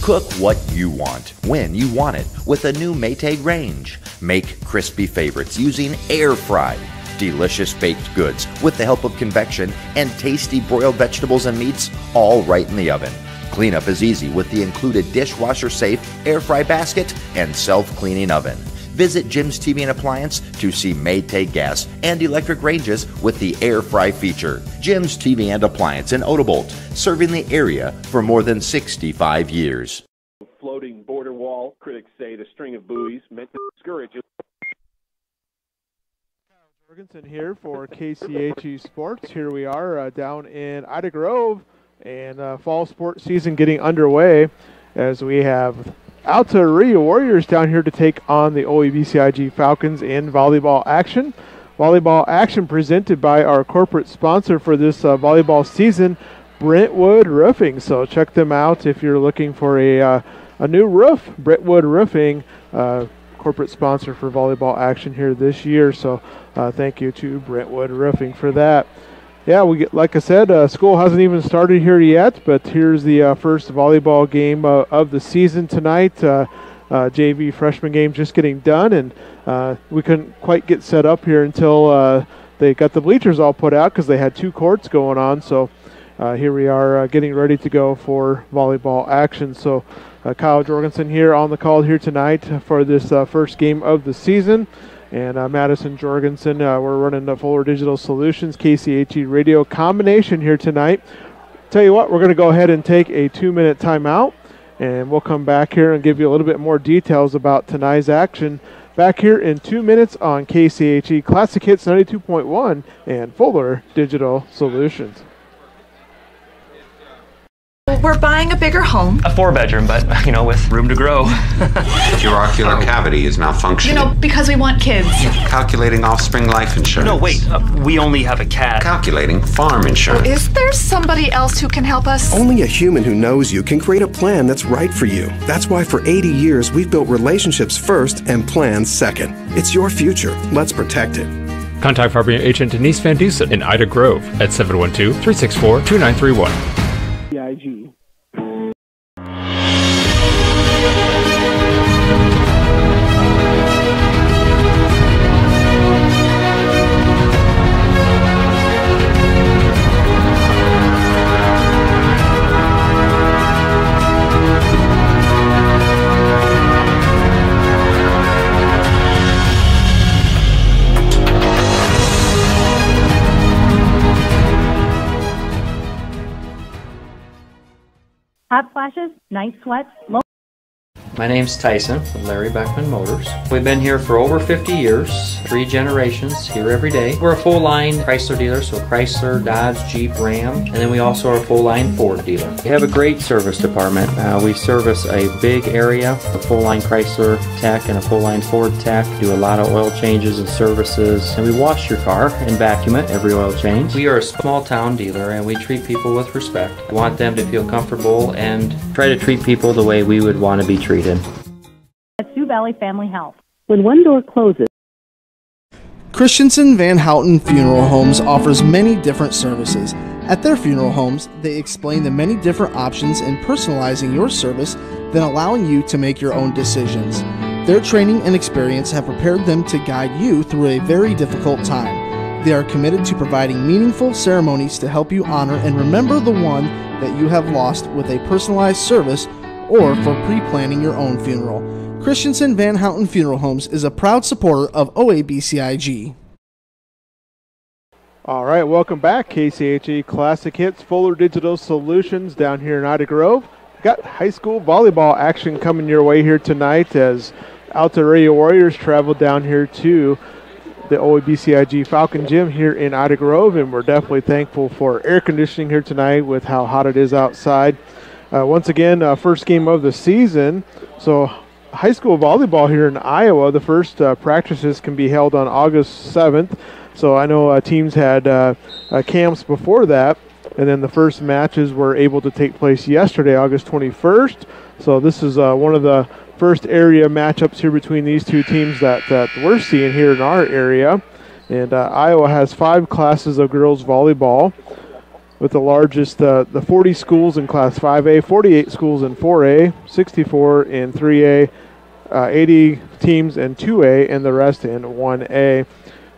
Cook what you want, when you want it, with a new Maytag range. Make crispy favorites using air fry. Delicious baked goods with the help of convection, and tasty broiled vegetables and meats all right in the oven. Cleanup is easy with the included dishwasher-safe air fry basket and self-cleaning oven. Visit Jim's TV and Appliance to see Maytag gas and electric ranges with the air fry feature. Jim's TV and Appliance in Odebolt, serving the area for more than 65 years. Floating border wall, critics say the string of buoys meant to discourage it. Jorgensen here for KCHE Sports. Here we are down in Ida Grove, and fall sports season getting underway as we have Alta-Aurelia Warriors down here to take on the OABCIG Falcons in volleyball action. Volleyball action presented by our corporate sponsor for this volleyball season, Brentwood Roofing. So check them out if you're looking for a new roof. Brentwood Roofing, corporate sponsor for volleyball action here this year. So thank you to Brentwood Roofing for that. Yeah, like I said, school hasn't even started here yet, but here's the first volleyball game of the season tonight. JV freshman game just getting done, and we couldn't quite get set up here until they got the bleachers all put out because they had 2 courts going on. So here we are getting ready to go for volleyball action. So Kyle Jorgensen here on the call here tonight for this first game of the season. And Madison Jorgensen, we're running the Fuller Digital Solutions KCHE radio combination here tonight. Tell you what, we're going to go ahead and take a 2-minute timeout, and we'll come back here and give you a little bit more details about tonight's action. Back here in 2 minutes on KCHE Classic Hits 92.1 and Fuller Digital Solutions. We're buying a bigger home. A 4-bedroom, but, with room to grow. Your ocular cavity is malfunctioning. Because we want kids. Calculating offspring life insurance. No, wait, we only have a cat. Calculating farm insurance. Is there somebody else who can help us? Only a human who knows you can create a plan that's right for you. That's why for 80 years we've built relationships first and plans second. It's your future. Let's protect it. Contact Farming Agent Denise Van Dusen in Ida Grove at 712-364-2931. CIG. Hot flashes, night sweats, My name's Tyson from Larry Beckman Motors. We've been here for over 50 years, 3 generations, here every day. We're a full-line Chrysler dealer, so Chrysler, Dodge, Jeep, Ram, and then we also are a full-line Ford dealer. We have a great service department. We service a big area, a full-line Chrysler tech and a full-line Ford tech, do a lot of oil changes and services, and we wash your car and vacuum it every oil change. We are a small-town dealer, and we treat people with respect. We want them to feel comfortable and try to treat people the way we would want to be treated. at Sioux Valley Family Health. When one door closes, Christensen Van Houten Funeral Homes offers many different services. At their funeral homes, they explain the many different options in personalizing your service, then allowing you to make your own decisions. Their training and experience have prepared them to guide you through a very difficult time. They are committed to providing meaningful ceremonies to help you honor and remember the one that you have lost with a personalized service or for pre-planning your own funeral. Christensen Van Houten Funeral Homes is a proud supporter of OABCIG. All right, welcome back. KCHE Classic Hits, Fuller Digital Solutions down here in Ida Grove. Got high school volleyball action coming your way here tonight as Alta-Aurelia Warriors travel down here to the OABCIG Falcon Gym here in Ida Grove, and we're definitely thankful for air conditioning here tonight with how hot it is outside. Once again, first game of the season. So high school volleyball here in Iowa, the first practices can be held on August 7th. So I know teams had camps before that, and then the first matches were able to take place yesterday, August 21st. So this is one of the first area matchups here between these two teams that we're seeing here in our area. And Iowa has 5 classes of girls volleyball. with the largest, the 40 schools in Class 5A, 48 schools in 4A, 64 in 3A, 80 teams in 2A, and the rest in 1A.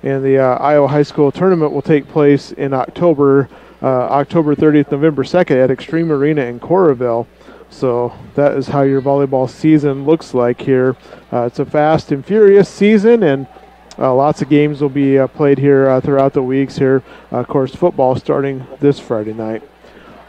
And the Iowa High School Tournament will take place in October 30th, November 2nd at Extreme Arena in Coralville. So that is how your volleyball season looks like here. It's a fast and furious season, and lots of games will be played here throughout the weeks here. Of course, football starting this Friday night.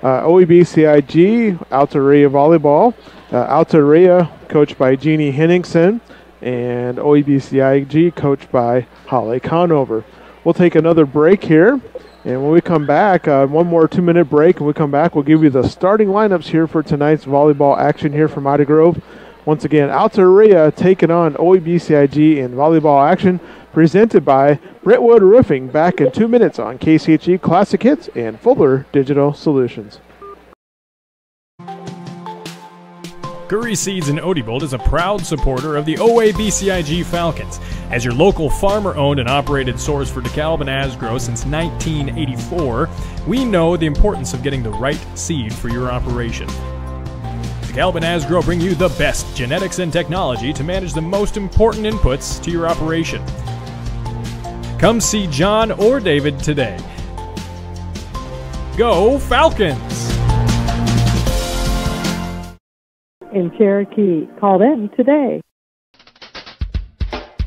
OABCIG, Alta-Aurelia Volleyball. Alta-Aurelia coached by Jeannie Henningsen, and OABCIG coached by Holly Conover. We'll take another break here, and when we come back, one more 2-minute break, and we come back, we'll give you the starting lineups here for tonight's volleyball action here from Ida Grove. Once again, Alta-Aurelia taking on OABCIG in volleyball action, presented by Brentwood Roofing, back in 2 minutes on KCHE Classic Hits and Fuller Digital Solutions. Curry Seeds in Odebolt is a proud supporter of the OABCIG Falcons. As your local farmer-owned and operated source for DeKalb and Asgrow since 1984, we know the importance of getting the right seed for your operation. DeKalb and Asgrow bring you the best genetics and technology to manage the most important inputs to your operation. Come see John or David today. Go Falcons! In Cherokee. Call in today.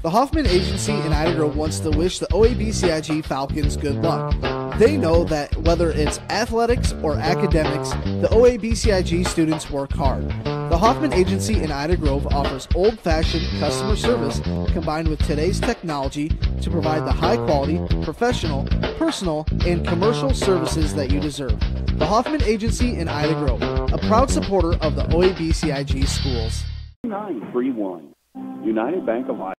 The Hoffman Agency in Ida Grove wants to wish the OABCIG Falcons good luck. They know that whether it's athletics or academics, the OABCIG students work hard. The Hoffman Agency in Ida Grove offers old-fashioned customer service combined with today's technology to provide the high-quality, professional, personal, and commercial services that you deserve. The Hoffman Agency in Ida Grove, a proud supporter of the OABCIG schools. 931 United Bank of Iowa.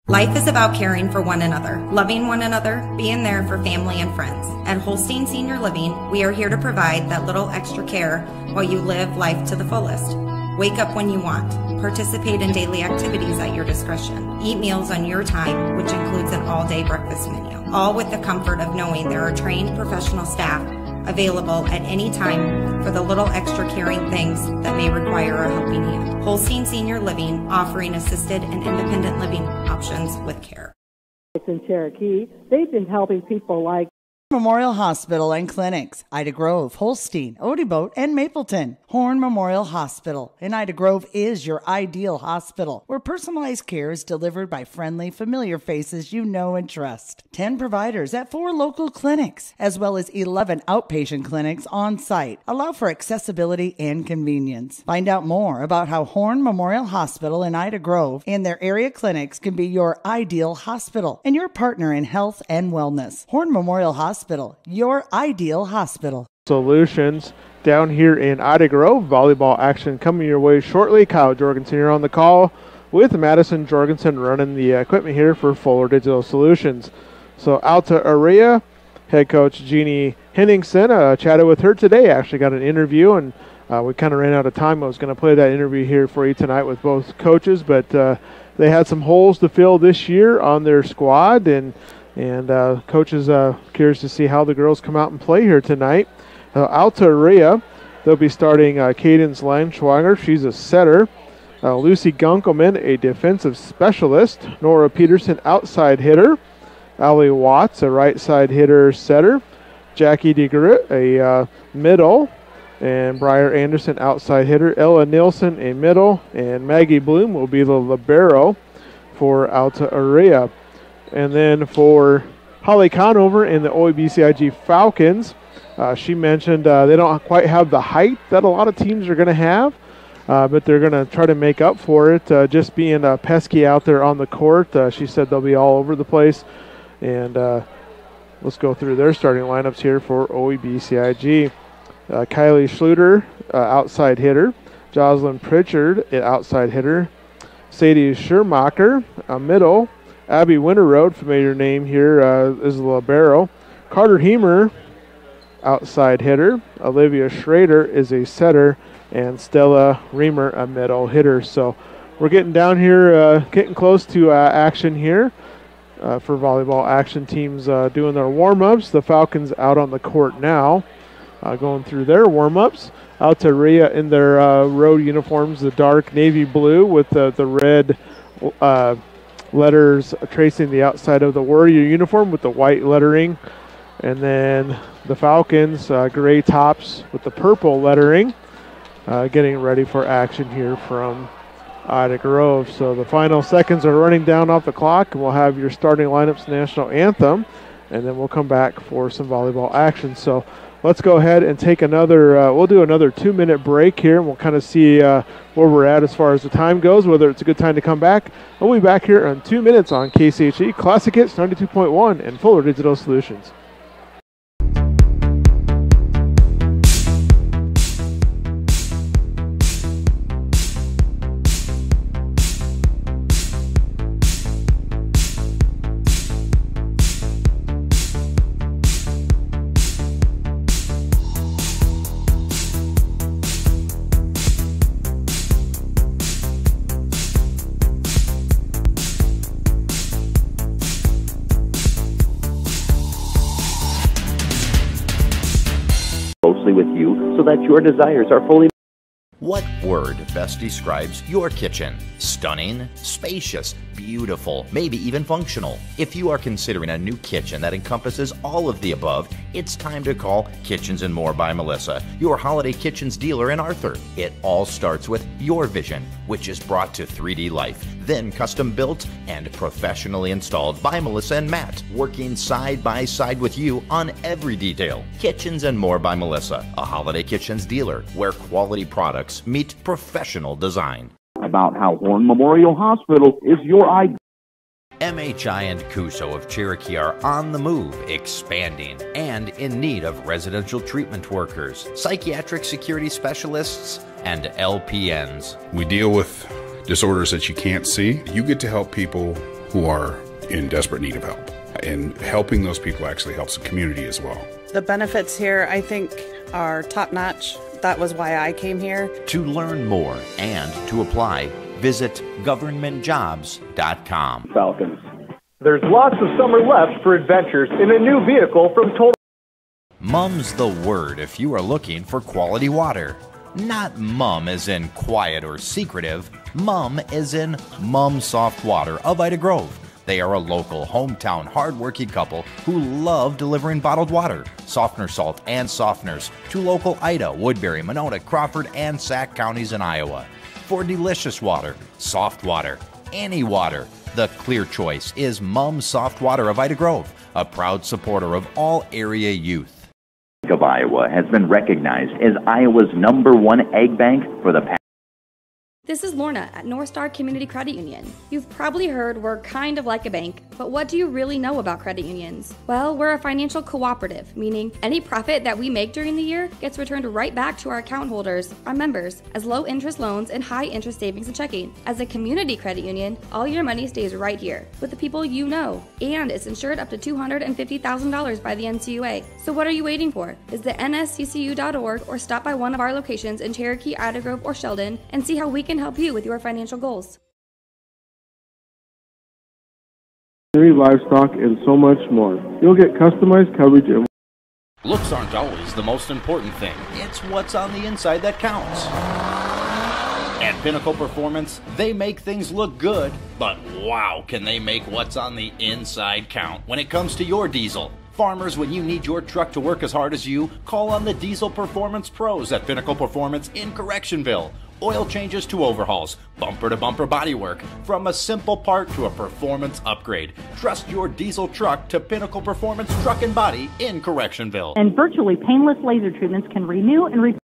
Life is about caring for one another, loving one another, being there for family and friends. At Holstein Senior Living, we are here to provide that little extra care while you live life to the fullest. Wake up when you want. Participate in daily activities at your discretion. Eat meals on your time, which includes an all-day breakfast menu. All with the comfort of knowing there are trained professional staff available at any time for the little extra caring things that may require a helping hand. Holstein Senior Living, offering assisted and independent living options with care. It's in Cherokee. They've been helping people like Memorial Hospital and Clinics, Ida Grove, Holstein, Odebolt, and Mapleton. Horn Memorial Hospital in Ida Grove is your ideal hospital, where personalized care is delivered by friendly, familiar faces you know and trust. 10 providers at 4 local clinics, as well as 11 outpatient clinics on site, allow for accessibility and convenience. Find out more about how Horn Memorial Hospital in Ida Grove and their area clinics can be your ideal hospital and your partner in health and wellness. Horn Memorial Hospital, your ideal hospital. Solutions down here in Ida Grove. Volleyball action coming your way shortly. Kyle Jorgensen here on the call with Madison Jorgensen running the equipment here for Fuller Digital Solutions. So Alta-Aurelia head coach Jeannie Henningsen, chatted with her today. Actually got an interview, and we kind of ran out of time. I was going to play that interview here for you tonight with both coaches, but they had some holes to fill this year on their squad, and coach is curious to see how the girls come out and play here tonight. Alta-Aurelia, they'll be starting Cadence Langschwager. She's a setter. Lucy Gunkelman, a defensive specialist. Nora Peterson, outside hitter. Allie Watts, a right side hitter setter. Jackie DeGroot, a middle. And Briar Anderson, outside hitter. Ella Nielsen, a middle. And Maggie Bloom will be the libero for Alta-Aurelia. And then for Holly Conover in the OABCIG Falcons, she mentioned they don't quite have the height that a lot of teams are going to have, but they're going to try to make up for it, just being pesky out there on the court. She said they'll be all over the place. And let's go through their starting lineups here for OABCIG. Kylie Schluter, outside hitter. Jocelyn Pritchard, an outside hitter. Sadie Schermacher, a middle. Abby Winterroad, familiar name here, is the libero. Carter Heemer, outside hitter. Olivia Schrader is a setter. And Stella Reamer, a middle hitter. So we're getting down here, getting close to action here. for volleyball action. Teams doing their warm-ups. The Falcons out on the court now, going through their warm-ups. Alta-Aurelia in their road uniforms, the dark navy blue with the red letters tracing the outside of the Warrior uniform with the white lettering. And then the Falcons, gray tops with the purple lettering, getting ready for action here from Ida Grove. So the final seconds are running down off the clock, and we'll have your starting lineups, national anthem, and then we'll come back for some volleyball action. So let's go ahead and take another, we'll do another 2-minute break here, and we'll kind of see where we're at as far as the time goes, whether it's a good time to come back. We'll be back here in 2 minutes on KCHE Classic Hits 92.1 and Fuller Digital Solutions. With you so that your desires are fully. What word best describes your kitchen? Stunning, spacious, beautiful, maybe even functional. If you are considering a new kitchen that encompasses all of the above, it's time to call Kitchens and More by Melissa, your holiday kitchens dealer in Arthur. It all starts with your vision, which is brought to 3D life, then custom built and professionally installed by Melissa and Matt, working side by side with you on every detail. Kitchens and More by Melissa, a holiday kitchens dealer where quality products meet professional design. About how Horn Memorial Hospital is your idea. MHI and Cuso of Cherokee are on the move, expanding, and in need of residential treatment workers, psychiatric security specialists, and LPNs. We deal with disorders that you can't see. You get to help people who are in desperate need of help. And helping those people actually helps the community as well. The benefits here, I think, are top-notch. That was why I came here. To learn more and to apply, visit governmentjobs.com. Falcons. There's lots of summer left for adventures in a new vehicle from Total. Mum's the word if you are looking for quality water. Not mum as in quiet or secretive. Mum as in Mum Soft Water of Ida Grove. They are a local, hometown, hard-working couple who love delivering bottled water, softener salt, and softeners to local Ida, Woodbury, Monona, Crawford, and Sac counties in Iowa. For delicious water, soft water, any water, the clear choice is Mum Soft Water of Ida Grove, a proud supporter of all area youth. Of Iowa has been recognized as Iowa's #1 egg bank for the past. This is Lorna at North Star Community Credit Union. You've probably heard we're kind of like a bank, but what do you really know about credit unions? Well, we're a financial cooperative, meaning any profit that we make during the year gets returned right back to our account holders, our members, as low interest loans and high interest savings and checking. As a community credit union, all your money stays right here with the people you know, and it's insured up to $250,000 by the NCUA. So what are you waiting for? Visit nsccu.org or stop by one of our locations in Cherokee, Ida Grove, or Sheldon and see how we can help you with your financial goals. Livestock and so much more. You'll get customized coverage and Looks aren't always the most important thing. It's what's on the inside that counts. At Pinnacle Performance, they make things look good, but wow, can they make what's on the inside count when it comes to your diesel. Farmers, when you need your truck to work as hard as you, call on the Diesel Performance Pros at Pinnacle Performance in Correctionville. Oil changes to overhauls, bumper-to-bumper bodywork, from a simple part to a performance upgrade. Trust your diesel truck to Pinnacle Performance Truck and Body in Correctionville. And virtually painless laser treatments can renew and repair.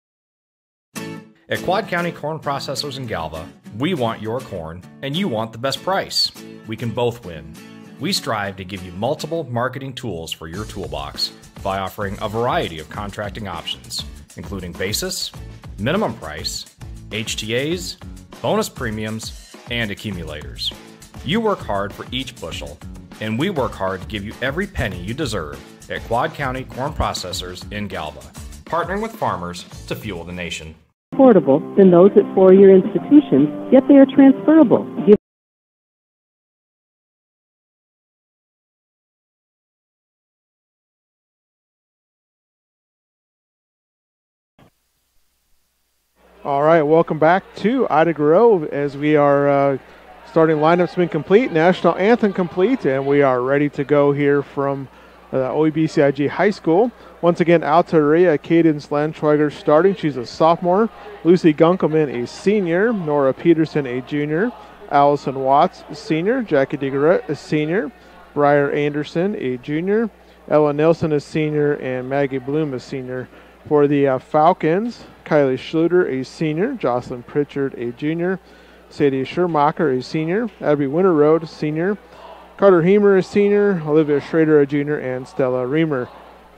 At Quad County Corn Processors in Galva, we want your corn, and you want the best price. We can both win. We strive to give you multiple marketing tools for your toolbox by offering a variety of contracting options, including basis, minimum price, HTAs, bonus premiums, and accumulators. You work hard for each bushel, and we work hard to give you every penny you deserve at Quad County Corn Processors in Galva, partnering with farmers to fuel the nation. Affordable than those at four-year institutions, yet they are transferable. All right, welcome back to Ida Grove as we are starting lineup's been complete, national anthem complete, and we are ready to go here from OABCIG High School. Once again, Alta-Aurelia, Cadence Landschweiger starting. She's a sophomore. Lucy Gunkelman, a senior. Nora Peterson, a junior. Allison Watts, a senior. Jackie DeGarrett, a senior. Briar Anderson, a junior. Ella Nilsson, a senior. And Maggie Bloom, a senior. For the Falcons, Kylie Schluter, a senior. Jocelyn Pritchard, a junior. Sadie Schermacher, a senior. Abby Winterroad, a senior. Carter Heemer, a senior. Olivia Schrader, a junior. And Stella Reamer.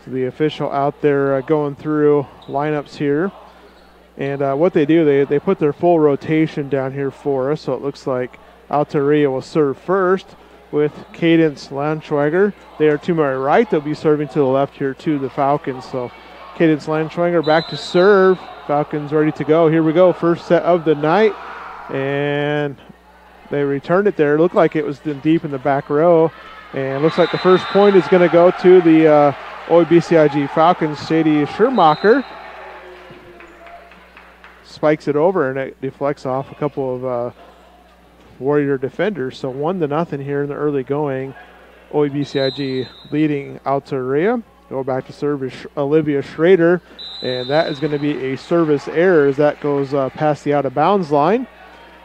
So the official out there going through lineups here. And what they do, they put their full rotation down here for us. So it looks like Alta-Aurelia will serve first with Cadence Landschweiger. They are to my right. They'll be serving to the left here to the Falcons. So Cadence Landschweiger back to serve. Falcons ready to go. Here we go. First set of the night. And they returned it there. It looked like it was deep in the back row. And looks like the first point is going to go to the OABCIG Falcons. Sadie Schermacher spikes it over, and it deflects off a couple of Warrior defenders. So 1-0 here in the early going. OABCIG leading Alta-Aurelia. Go back to serve is Olivia Schrader, and that is going to be a service error as that goes past the out-of-bounds line.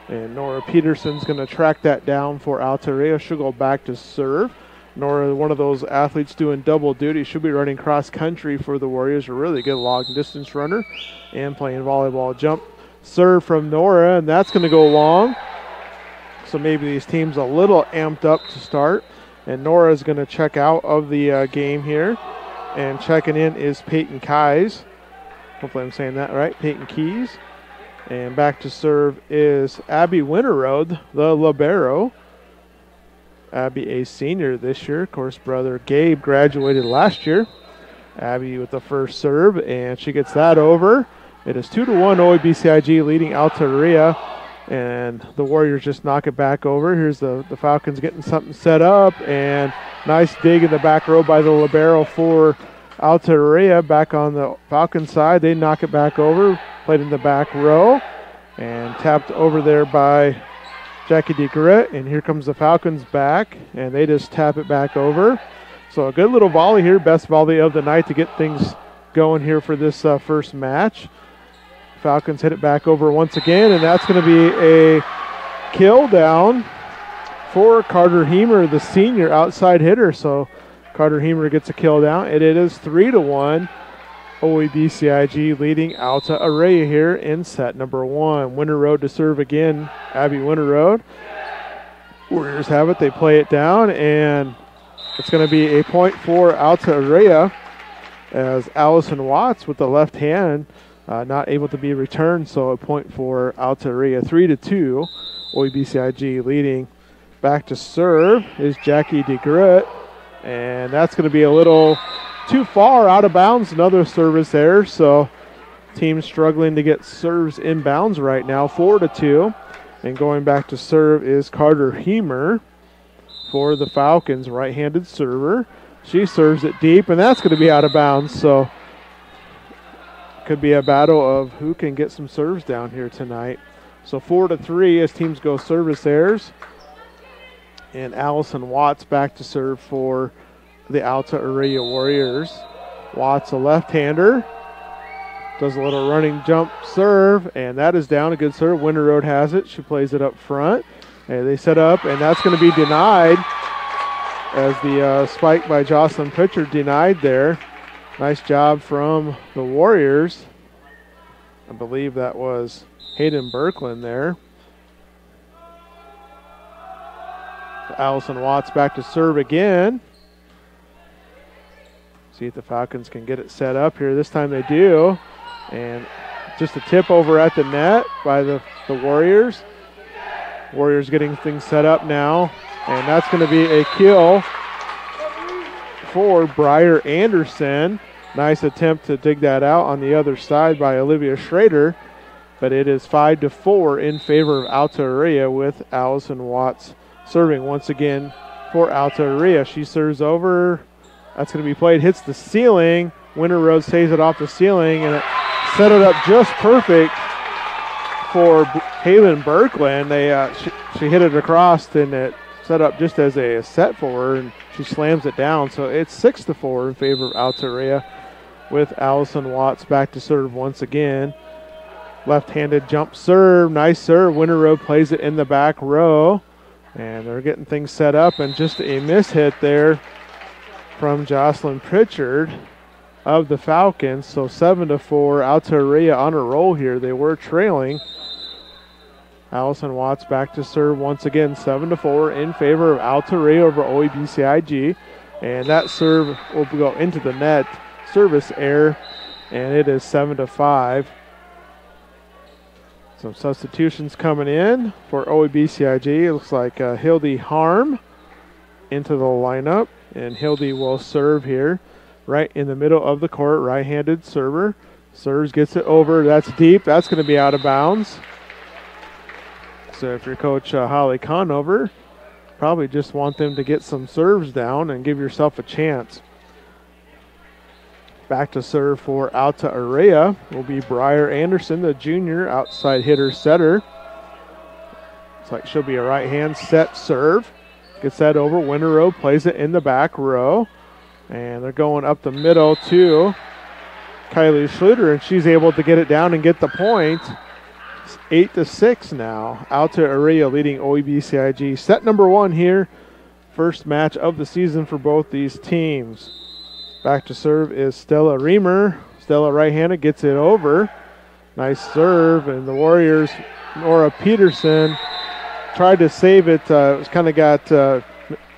And Nora Peterson's going to track that down for Alta-Aurelia. She'll go back to serve. Nora, one of those athletes doing double duty. She'll be running cross-country for the Warriors, a really good long-distance runner, and playing volleyball. Jump serve from Nora, and that's going to go long. So maybe these teams a little amped up to start. And Nora is going to check out of the game here. And checking in is Peyton Keys. Hopefully I'm saying that right. Peyton Keys. And back to serve is Abby Winterroad, the libero. Abby, a senior this year. Of course, brother Gabe graduated last year. Abby with the first serve, and she gets that over. It is 2-1 OABCIG leading Alta-Aurelia, and the Warriors just knock it back over. Here's the Falcons getting something set up, and nice dig in the back row by the libero for Alta-Aurelia. Back on the Falcons side, they knock it back over. Played in the back row, and tapped over there by Jackie DeGarrett, and here comes the Falcons back, and they just tap it back over. So a good little volley here, best volley of the night to get things going here for this first match. Falcons hit it back over once again, and that's going to be a kill down for Carter Heemer, the senior outside hitter. So Carter Heemer gets a kill down, and it is 3-1. OABCIG leading Alta-Aurelia here in set number 1. Winterroad to serve again, Abby Winterroad. Warriors have it, they play it down, and it's going to be a point for Alta-Aurelia as Allison Watts with the left hand not able to be returned, so a point for Alta-Aurelia. 3-2, OABCIG leading. Back to serve is Jackie DeGarrett, and that's going to be a little too far out of bounds. Another service there, so team struggling to get serves inbounds right now. 4-2, and going back to serve is Carter Heemer for the Falcons, right-handed server. She serves it deep, and that's going to be out of bounds, so could be a battle of who can get some serves down here tonight. So 4-3 as teams go service errors, and Allison Watts back to serve for the Alta-Aurelia Warriors. Watts, a left-hander, does a little running jump serve, and that is down. A good serve. Winterroad has it. She plays it up front, and they set up, and that's going to be denied as the spike by Jocelyn Pritchard denied there. Nice job from the Warriors. I believe that was Hayden Berkland there. So Allison Watts back to serve again. See if the Falcons can get it set up here. This time they do. And just a tip over at the net by the Warriors. Warriors getting things set up now. And that's going to be a kill for Briar Anderson. Nice attempt to dig that out on the other side by Olivia Schrader. But it is 5-4 in favor of Alta-Aurelia with Allison Watts serving once again for Alta-Aurelia. She serves over. That's going to be played. Hits the ceiling. Winterroad saves it off the ceiling, and it set it up just perfect for Haylin Berkland. She hit it across, and it set up just as a set for her, and she slams it down. So it's 6-4 in favor of Alta-Aurelia, with Allison Watts back to serve once again. Left-handed jump serve, nice serve. Winterode plays it in the back row, and they're getting things set up, and just a miss hit there from Jocelyn Pritchard of the Falcons. So 7-4, Alta-Aurelia on a roll here. They were trailing. Allison Watts back to serve once again, 7-4 in favor of Alta-Aurelia over OABCIG. And that serve will go into the net. Service error, and it is 7-5. Some substitutions coming in for OABCIG. It looks like Hildy Harm into the lineup, and Hildy will serve here right in the middle of the court. Right-handed server. Serves, gets it over. That's deep. That's going to be out of bounds. So if you're Coach Holly Conover, probably just want them to get some serves down and give yourself a chance. Back to serve for Alta-Aurelia will be Briar Anderson, the junior outside hitter setter. Looks like she'll be a right-hand set serve. Gets that over. Winterode plays it in the back row. And they're going up the middle to Kylie Schluter, and she's able to get it down and get the point. It's 8-6 now. Alta-Aurelia leading OABCIG. Set number 1 here. First match of the season for both these teams. Back to serve is Stella Reamer. Stella right-handed, gets it over. Nice serve, and the Warriors, Nora Peterson, tried to save it. It kind of got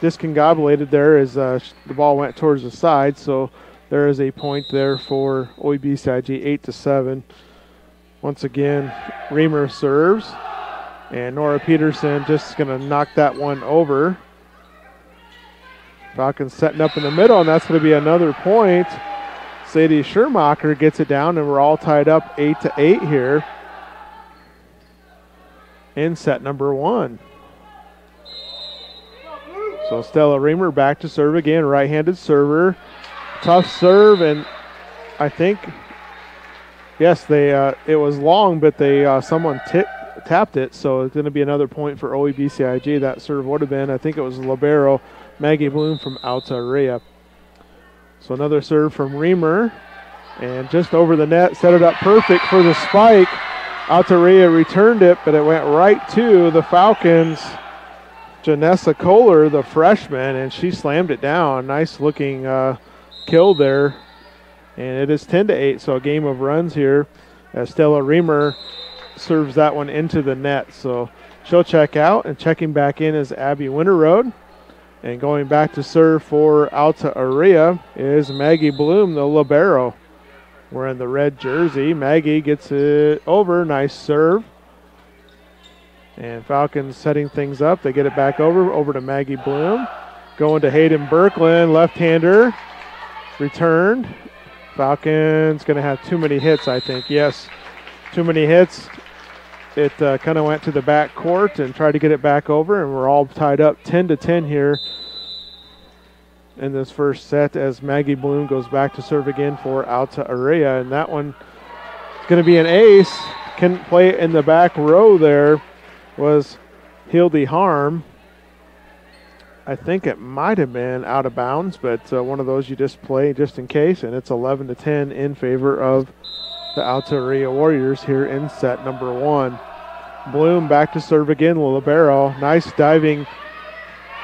discombobulated there as the ball went towards the side. So there is a point there for OABCIG, 8-7. Once again, Reamer serves, and Nora Peterson just going to knock that one over. Falcons setting up in the middle, and that's going to be another point. Sadie Schermacher gets it down, and we're all tied up 8-8 here in set number 1. So Stella Reamer back to serve again, right-handed server. Tough serve, and I think, yes, it was long, but someone tapped it, so it's going to be another point for OABCIG. That serve would have been, I think it was libero Maggie Bloom from Alta-Aurelia. So another serve from Reamer, and just over the net, set it up perfect for the spike. Alta-Aurelia returned it, but it went right to the Falcons' Janessa Kohler, the freshman, and she slammed it down. Nice looking kill there, and it is 10-8, so a game of runs here as Stella Reamer serves that one into the net. So she'll check out, and checking back in is Abby Winterode. And going back to serve for Alta-Aurelia is Maggie Bloom, the libero. Wearing the red jersey. Maggie gets it over. Nice serve. And Falcons setting things up. They get it back over to Maggie Bloom. Going to Hayden Berkland, left-hander. Returned. Falcons going to have too many hits, I think. Yes, too many hits. It kind of went to the back court and tried to get it back over, and we're all tied up 10-10 here in this first set as Maggie Bloom goes back to serve again for Alta-Aurelia, and that one is going to be an ace. Can play it in the back row there was Hildy Harm. I think it might have been out of bounds, but one of those you just play just in case, and it's 11-10 in favor of the Alta-Aurelia Warriors here in set number 1. Bloom back to serve again, libero. Nice diving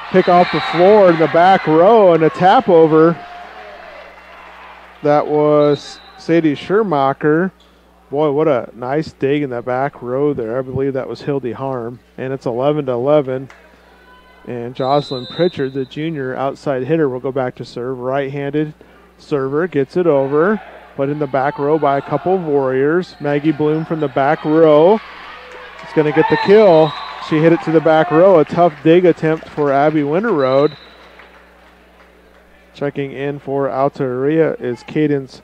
pick off the floor in the back row and a tap over. That was Sadie Schermacher. Boy, what a nice dig in the back row there. I believe that was Hildy Harm. And it's 11-11. And Jocelyn Pritchard, the junior outside hitter, will go back to serve. Right-handed server gets it over. Put in the back row by a couple of Warriors. Maggie Bloom from the back row is going to get the kill. She hit it to the back row. A tough dig attempt for Abby Winterode. Checking in for Alta-Aurelia is Cadence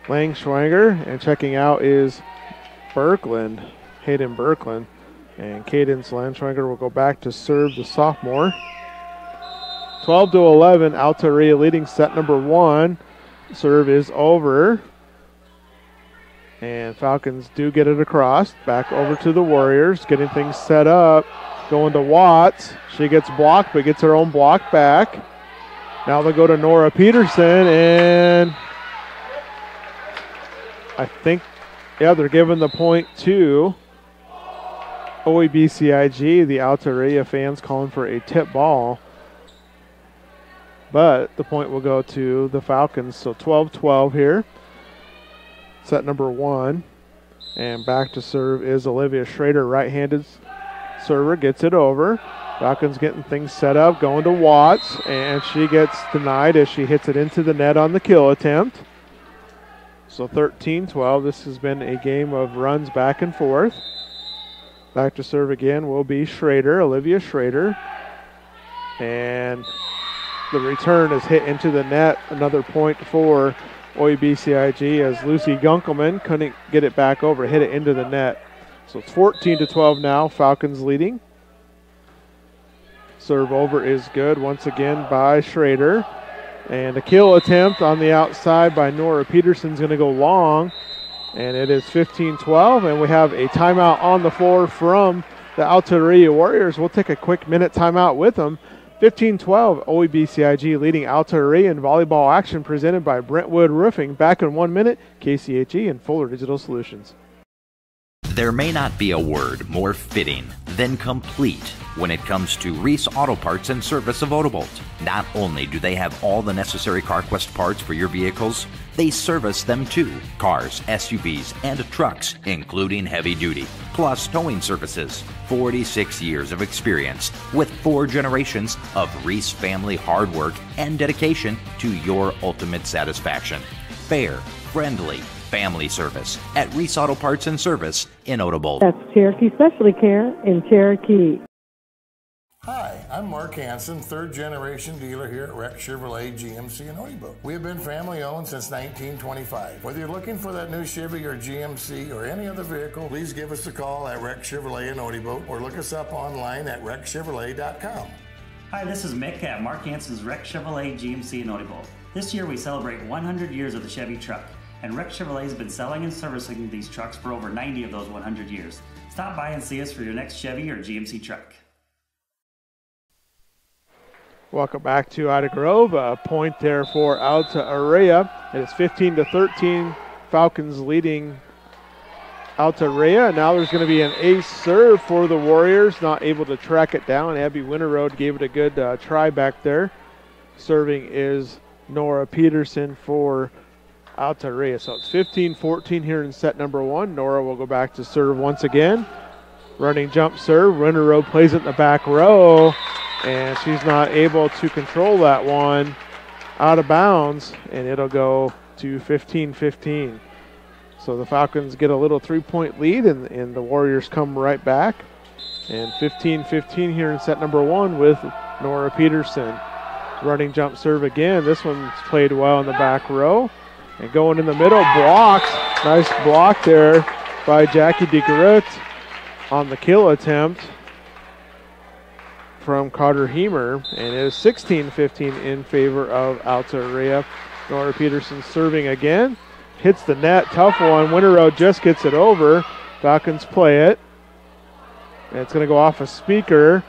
Langschwanger, and checking out is Berkland, Hayden Berkland. And Cadence Langschwanger will go back to serve the sophomore. 12-11, Alta-Aurelia leading set number 1. Serve is over. And Falcons do get it across. Back over to the Warriors, getting things set up. Going to Watts. She gets blocked, but gets her own block back. Now they'll go to Nora Peterson, and I think, yeah, they're giving the point to OABCIG. The Alta-Aurelia fans calling for a tip ball. But the point will go to the Falcons. So 12-12 here. Set number 1. And back to serve is Olivia Schrader, right-handed server, gets it over. Falcons getting things set up, going to Watts, and she gets denied as she hits it into the net on the kill attempt. So 13-12. This has been a game of runs back and forth. Back to serve again will be Schrader, Olivia Schrader. And the return is hit into the net. Another point for OABCIG as Lucy Gunkelman couldn't get it back over, hit it into the net. So it's 14-12 now, Falcons leading. Serve over is good once again by Schrader. And a kill attempt on the outside by Nora Peterson is going to go long. And it is 15-12, and we have a timeout on the floor from the Alta-Aurelia Warriors. We'll take a quick minute timeout with them. 15-12, OABCIG leading Alta-Aurelia in volleyball action presented by Brentwood Roofing. Back in 1 minute, KCHE and Fuller Digital Solutions. There may not be a word more fitting than complete when it comes to Reese Auto Parts and Service of Odobolt. Not only do they have all the necessary CarQuest parts for your vehicles, they service them too. Cars, SUVs, and trucks, including heavy duty, plus towing services. 46 years of experience with 4 generations of Reese family hard work and dedication to your ultimate satisfaction. Fair, friendly, family service at Reese Auto Parts and Service in Odobolt. That's Cherokee Specialty Care in Cherokee. Hi, I'm Mark Hansen, third-generation dealer here at Rex Chevrolet GMC in Odobolt. We have been family-owned since 1925. Whether you're looking for that new Chevy or GMC or any other vehicle, please give us a call at Rex Chevrolet in Odobolt or look us up online at rexchevrolet.com. Hi, this is Mick at Mark Hansen's Rex Chevrolet GMC in Odobolt. This year we celebrate 100 years of the Chevy truck, and Rex Chevrolet has been selling and servicing these trucks for over 90 of those 100 years. Stop by and see us for your next Chevy or GMC truck. Welcome back to Ida Grove. A point there for Alta-Aurelia. It is 15-13. Falcons leading Alta-Aurelia. Now there's going to be an ace serve for the Warriors. Not able to track it down. Abby Winterroad gave it a good try back there. Serving is Nora Peterson for Alta-Aurelia. So it's 15-14 here in set number 1. Nora will go back to serve once again. Running jump serve. Winterroad plays it in the back row. And she's not able to control that one out of bounds, and it'll go to 15-15. So the Falcons get a little 3-point lead, and the Warriors come right back. And 15-15 here in set number 1 with Nora Peterson. Running jump serve again. This one's played well in the back row. And going in the middle, blocked. Nice block there by Jackie DeGroot on the kill attempt from Carter Heemer, and it is 16-15 in favor of Alta-Aurelia. Nora Peterson serving again, hits the net, tough one. Winterroad just gets it over. Falcons play it, and it's going to go off the speaker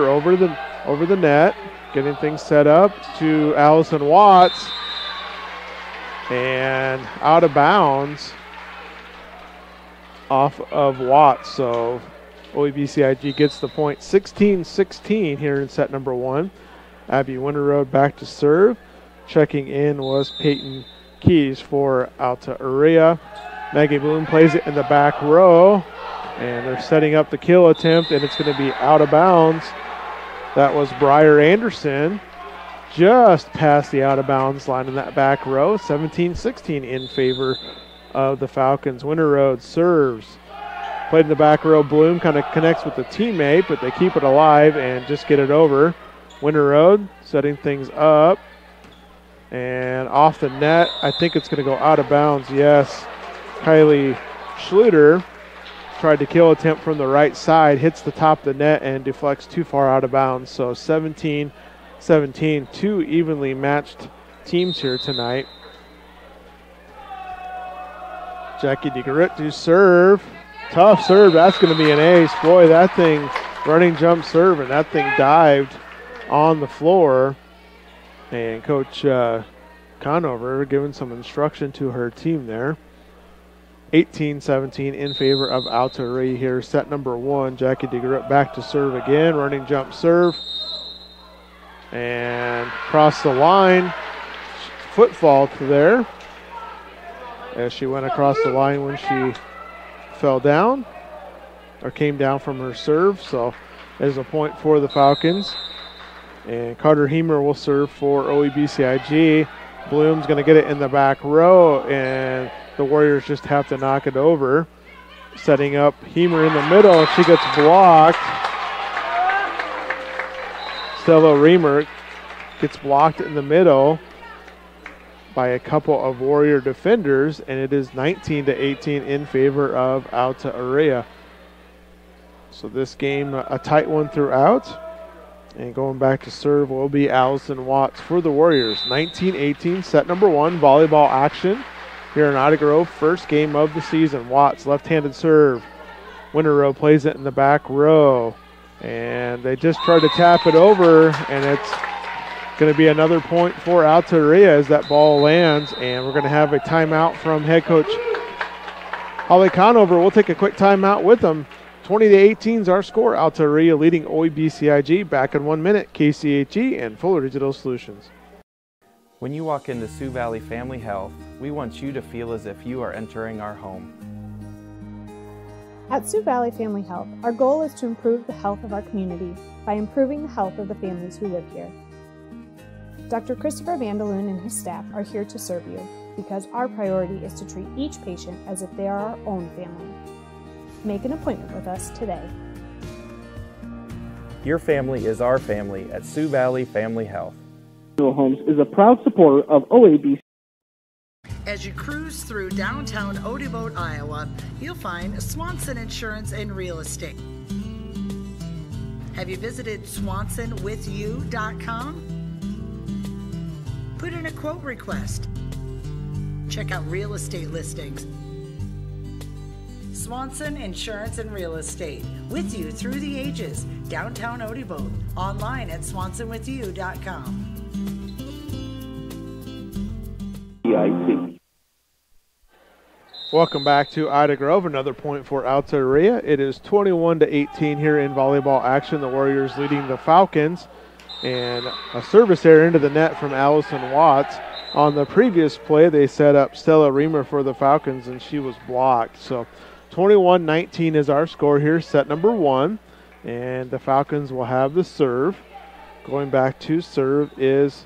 over the net, getting things set up to Allison Watts, and out of bounds off of Watts. So OABCIG gets the point. 16-16 here in set number 1. Abby Winterroad back to serve. Checking in was Peyton Keys for Alta-Aurelia. Maggie Bloom plays it in the back row, and they're setting up the kill attempt, and it's going to be out of bounds. That was Briar Anderson just past the out of bounds line in that back row. 17-16 in favor of the Falcons. Winterroad serves. Played in the back row. Bloom kind of connects with the teammate, but they keep it alive and just get it over. Winterroad setting things up. And off the net, I think it's going to go out of bounds. Yes, Kylie Schluter tried to kill attempt from the right side, hits the top of the net and deflects too far out of bounds. So 17-17, 2 evenly matched teams here tonight. Jackie DeGrit to serve. Tough serve. That's going to be an ace. Boy, that thing, running jump serve, and that thing dived on the floor. And Coach Conover giving some instruction to her team there. 18-17 in favor of Alta-Aurelia here. Set number 1. Jackie DeGrit back to serve again. Running jump serve. And cross the line. Foot fault there as she went across the line when she fell down or came down from her serve. So there's a point for the Falcons. And Carter Hemer will serve for OABCIG. Bloom's going to get it in the back row, and the Warriors just have to knock it over. Setting up Hemer in the middle. She gets blocked. Stella Reamer gets blocked in the middle by a couple of Warrior defenders, and it is 19-18 in favor of Alta-Aurelia. So this game, a tight one throughout. And going back to serve will be Allison Watts for the Warriors. 19-18, set number 1, volleyball action here in Ida Grove. First game of the season. Watts, left-handed serve. Winter Row plays it in the back row. And they just tried to tap it over, and it's going to be another point for Alta-Aurelia as that ball lands. And we're going to have a timeout from head coach Holly Conover. We'll take a quick timeout with them. 20-18 is our score. Alta-Aurelia leading OABCIG. Back in 1 minute. KCHE and Fuller Digital Solutions. When you walk into Sioux Valley Family Health, we want you to feel as if you are entering our home. At Sioux Valley Family Health, our goal is to improve the health of our community by improving the health of the families who live here. Dr. Christopher Vandaloon and his staff are here to serve you because our priority is to treat each patient as if they are our own family. Make an appointment with us today. Your family is our family at Sioux Valley Family Health. Funeral Homes is a proud supporter of OABC. As you cruise through downtown Odeboat, Iowa, you'll find Swanson Insurance and Real Estate. Have you visited SwansonWithYou.com? Put in a quote request. Check out real estate listings. Swanson Insurance and Real Estate, with you through the ages. Downtown Odeboat, online at SwansonWithYou.com. Welcome back to Ida Grove. Another point for Alta-Aurelia. It is 21-18 here in volleyball action. The Warriors leading the Falcons. And a service error into the net from Allison Watts. On the previous play, they set up Stella Reamer for the Falcons, and she was blocked. So 21-19 is our score here, set number 1. And the Falcons will have the serve. Going back to serve is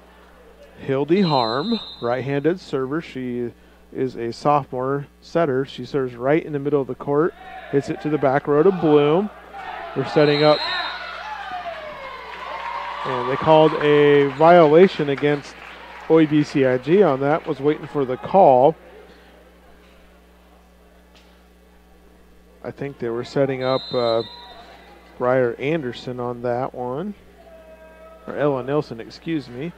Hildy Harm, right-handed server. She is a sophomore setter. She serves right in the middle of the court, hits it to the back row to Bloom. We're setting up, and they called a violation against OABCIG on that. Was waiting for the call. I think they were setting up Briar Anderson on that one, or Ella Nilsson, excuse me.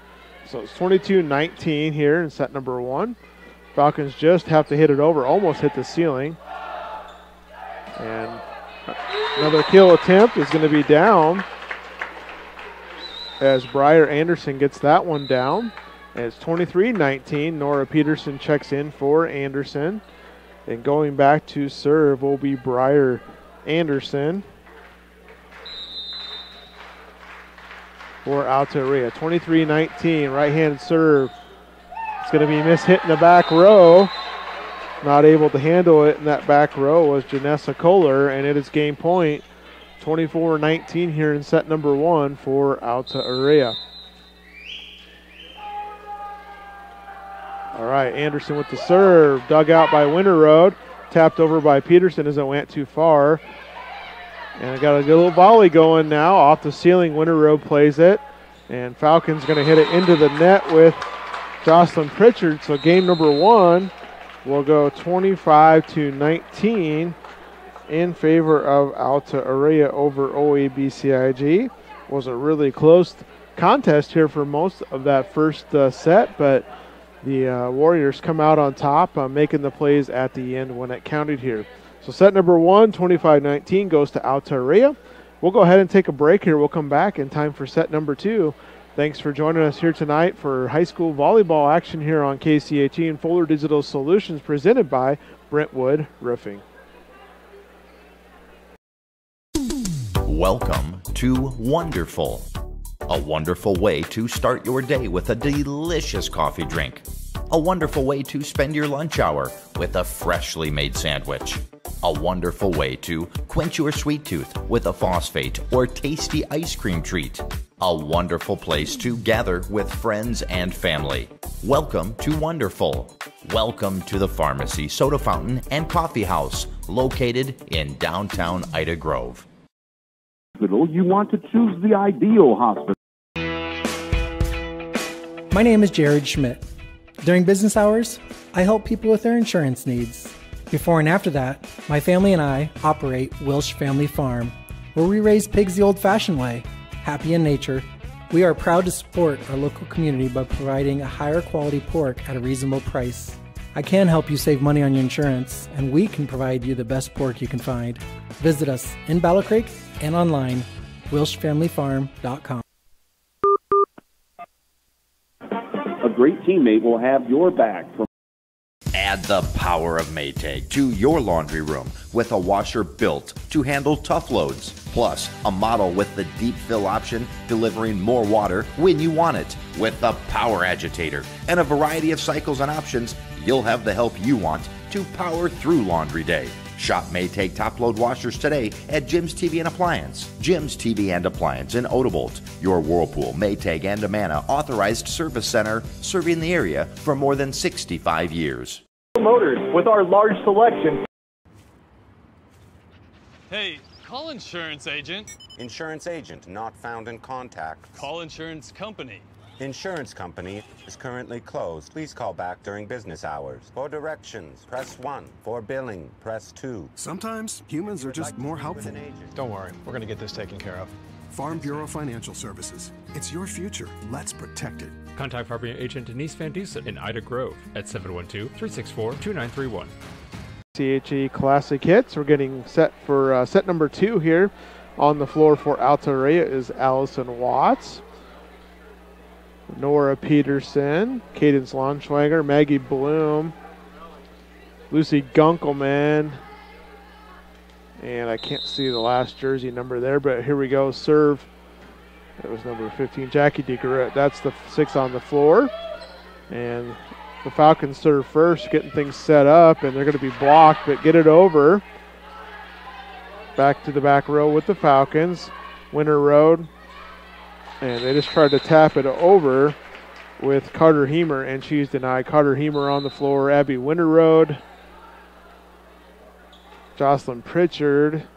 So it's 22-19 here in set number 1. Falcons just have to hit it over, almost hit the ceiling. And another kill attempt is going to be down as Briar Anderson gets that one down. And it's 23-19. Nora Peterson checks in for Anderson. And going back to serve will be Briar Anderson for Alta-Aurelia. 23-19, right-handed serve. It's going to be mishit in the back row. Not able to handle it in that back row was Janessa Kohler, and it is game point. 24-19 here in set number 1 for Alta-Aurelia. All right, Anderson with the serve. Dug out by Winter Road. Tapped over by Peterson as it went too far. And I got a little volley going now. Off the ceiling, Winter Road plays it. And Falcons going to hit it into the net with Jocelyn Pritchard. So game number 1 will go 25-19 in favor of Alta-Aurelia over OABCIG. Was a really close contest here for most of that first set, but the Warriors come out on top, making the plays at the end when it counted here. So set number 1, 25-19, goes to Alta-Aurelia. We'll go ahead and take a break here. We'll come back in time for set number 2. Thanks for joining us here tonight for high school volleyball action here on KCHE and Fuller Digital Solutions, presented by Brentwood Roofing. Welcome to Wonderful, a wonderful way to start your day with a delicious coffee drink, a wonderful way to spend your lunch hour with a freshly made sandwich, a wonderful way to quench your sweet tooth with a phosphate or tasty ice cream treat, a wonderful place to gather with friends and family. Welcome to Wonderful. Welcome to the Pharmacy, Soda Fountain, and Coffee House, located in downtown Ida Grove. You want to choose the ideal hospital. My name is Jared Schmidt. During business hours, I help people with their insurance needs. Before and after that, my family and I operate Wilsh Family Farm, where we raise pigs the old-fashioned way, happy in nature. We are proud to support our local community by providing a higher quality pork at a reasonable price. I can help you save money on your insurance, and we can provide you the best pork you can find. Visit us in Battle Creek and online, WilshFamilyFarm.com. A great teammate will have your back. Add the power of Maytag to your laundry room with a washer built to handle tough loads, plus a model with the deep fill option delivering more water when you want it. With the power agitator and a variety of cycles and options, you'll have the help you want to power through laundry day. Shop Maytag top load washers today at Jim's TV and Appliance. Jim's TV and Appliance in Odebolt, your Whirlpool, Maytag, and Amana authorized service center, serving the area for more than 65 years. Motors with our large selection. Hey, call insurance agent. Insurance agent not found in contact. Call insurance company. Insurance company is currently closed. Please call back during business hours. For directions, press 1. For billing, press 2. Sometimes humans are just more helpful. Don't worry, we're going to get this taken care of. Farm Bureau Financial Services. It's your future. Let's protect it. Contact property agent Denise Van Dusen in Ida Grove at 712-364-2931. CHE Classic Hits. We're getting set for set number 2 here. On the floor for Alta-Aurelia is Allison Watts, Nora Peterson, Cadence Launschwager, Maggie Bloom, Lucy Gunkelman, and I can't see the last jersey number there, but here we go. Serve. That was number 15, Jackie DeGarrett. That's the 6 on the floor. And the Falcons serve first, getting things set up, and they're going to be blocked, but get it over. Back to the back row with the Falcons. Winter Road. And they just tried to tap it over with Carter Hemer, and she's denied. Carter Hemer on the floor. Abby Winterroad, Jocelyn Pritchard,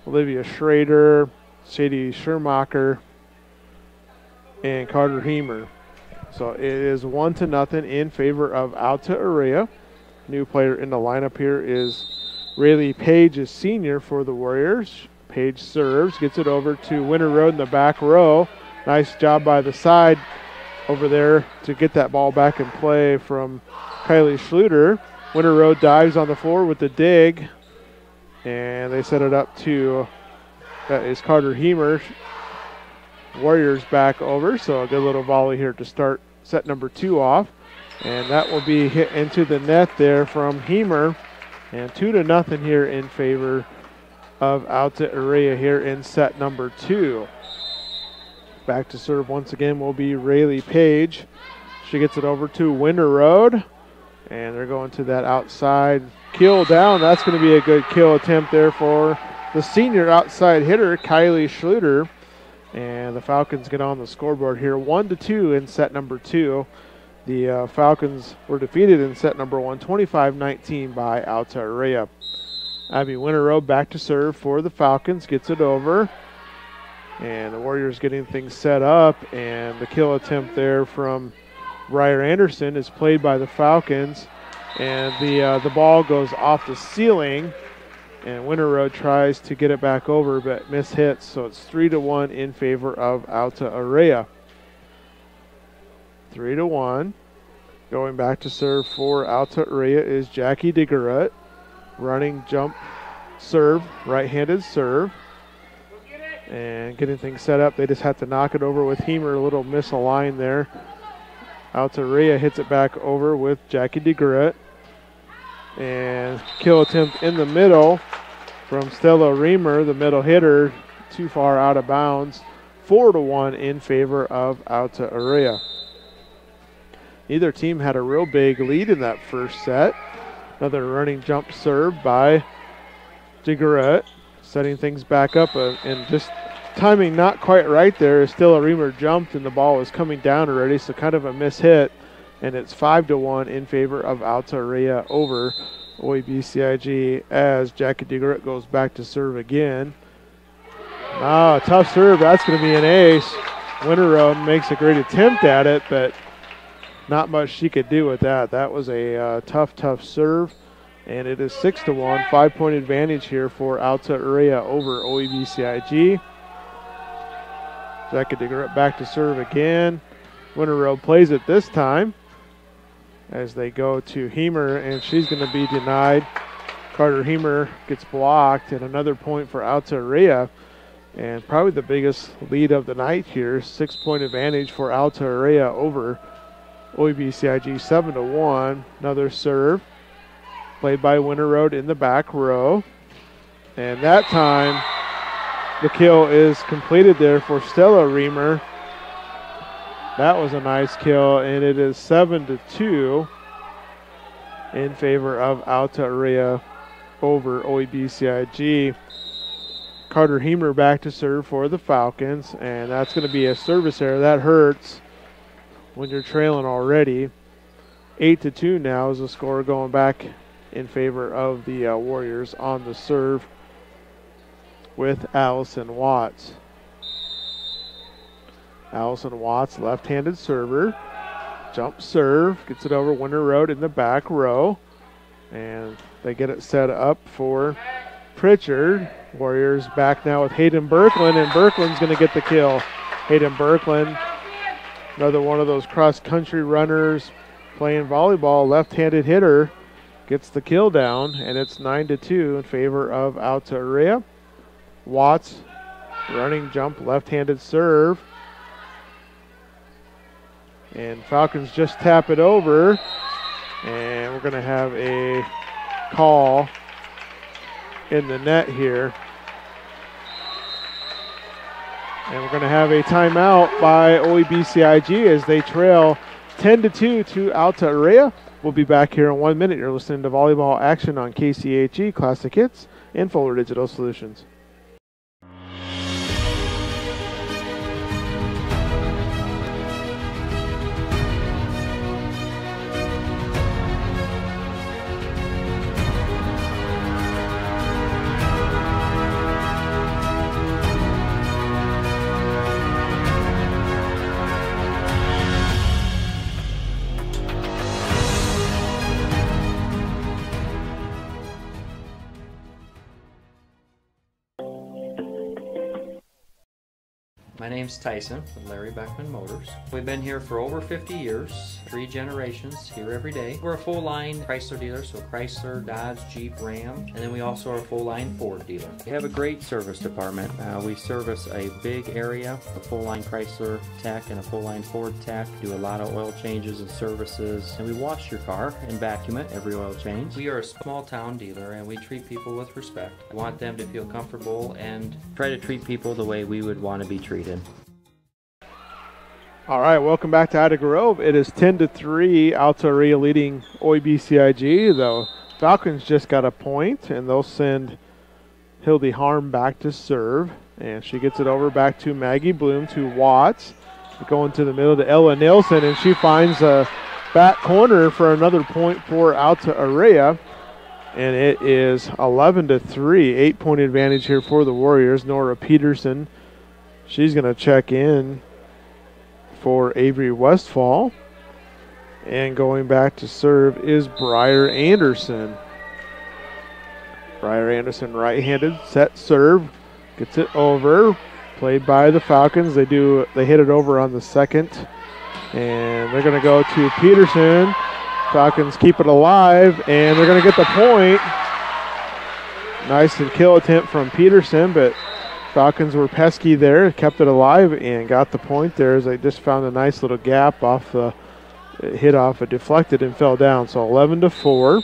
Olivia Schrader, Shady Schermacher, and Carter Hemer. So it is 1-0 in favor of Alta-Aurelia. New player in the lineup here is Rayleigh Page, a senior for the Warriors. Page serves, gets it over to Winter Road in the back row. Nice job by the side over there to get that ball back in play from Kylie Schluter. Winter Road dives on the floor with the dig, and they set it up to, that is Carter Hemer. Warriors back over, so a good little volley here to start set number 2 off. And that will be hit into the net there from Hemer. And 2-0 here in favor of Alta-Aurelia here in set number 2. Back to serve once again will be Rayleigh Page. She gets it over to Winter Road, and they're going to that outside kill down. That's going to be a good kill attempt there for the senior outside hitter, Kylie Schluter. And the Falcons get on the scoreboard here, 1-2 in set number 2. The Falcons were defeated in set number 1, 25-19 by Alta-Aurelia. Abby Winter Road back to serve for the Falcons, gets it over. And the Warriors getting things set up, and the kill attempt there from Briar Anderson is played by the Falcons, and the ball goes off the ceiling, and Winter Road tries to get it back over, but miss hits, so it's 3-1 in favor of Alta-Aurelia. 3-1. Going back to serve for Alta-Aurelia is Jackie DeGarrett. Running jump serve, right-handed serve. And getting things set up, they just have to knock it over with Hemer. A little misaligned there. Alta-Aurelia hits it back over with Jackie DeGarrett. And kill attempt in the middle from Stella Reamer, the middle hitter, too far out of bounds. 4-1 in favor of Alta-Aurelia. Neither team had a real big lead in that first set. Another running jump serve by DeGarrett, setting things back up, and just timing not quite right there. Stella Reamer jumped and the ball was coming down already, so kind of a miss hit. And it's 5-1 in favor of Alta-Aurelia over OABCIG as Jackie DeGarrett goes back to serve again. Ah, tough serve. That's going to be an ace. Winterroad makes a great attempt at it, but not much she could do with that. That was a tough serve, and it is 6-1, 5-point advantage here for Alta-Aurelia over OABCIG. Jackie DeGarrett back to serve again. Winterroad plays it this time as they go to Hemer, and she's going to be denied. Carter Hemer gets blocked, and another point for Alta-Aurelia. And probably the biggest lead of the night here, 6-point advantage for Alta-Aurelia over OABCIG, 7-1. Another serve played by Winterroad in the back row. And that time the kill is completed there for Stella Reamer. That was a nice kill, and it is 7-2 in favor of Alta-Aurelia over OABCIG. Carter Hemer back to serve for the Falcons, and that's going to be a service error. That hurts when you're trailing already. 8-2 now is the score, going back in favor of the Warriors on the serve with Allison Watts. Allison Watts, left-handed server. Jump serve, gets it over Winterroad in the back row. And they get it set up for Pritchard. Warriors back now with Hayden Berkland, and Berkland's going to get the kill. Hayden Berkland, another one of those cross-country runners playing volleyball, left-handed hitter, gets the kill down, and it's 9-2 in favor of Alta-Aurelia. Watts, running jump, left-handed serve. And Falcons just tap it over, and we're going to have a call in the net here. And we're going to have a timeout by OABCIG as they trail 10-2 to Alta-Aurelia. We'll be back here in 1 minute. You're listening to Volleyball Action on KCHE, Classic Hits, and Fuller Digital Solutions. My name's Tyson with Larry Beckman Motors. We've been here for over 50 years, 3 generations, here every day. We're a full-line Chrysler dealer, so Chrysler, Dodge, Jeep, Ram, and then we also are a full-line Ford dealer. We have a great service department. We service a big area, a full-line Chrysler tech and a full-line Ford tech, do a lot of oil changes and services, and we wash your car and vacuum it every oil change. We are a small-town dealer, and we treat people with respect. We want them to feel comfortable and try to treat people the way we would want to be treated. All right, welcome back to Ida Grove. It is 10-3, Alta-Aurelia leading OABCIG. The Falcons just got a point, and they'll send Hildy Harm back to serve. And she gets it over back to Maggie Bloom to Watts. Going to the middle to Ella Nielsen, and she finds a back corner for another point for Alta-Aurelia. And it is 11-3, 8-point advantage here for the Warriors. Nora Peterson, she's going to check in for Avery Westfall. And going back to serve is Briar Anderson. Briar Anderson, right-handed, set serve, gets it over. Played by the Falcons. They hit it over on the second And they're going to go to Peterson. Falcons keep it alive, and they're going to get the point. Nice and kill attempt from Peterson, but Falcons were pesky there, kept it alive, and got the point there as they just found a nice little gap off the hit off, it deflected and fell down. So 11-4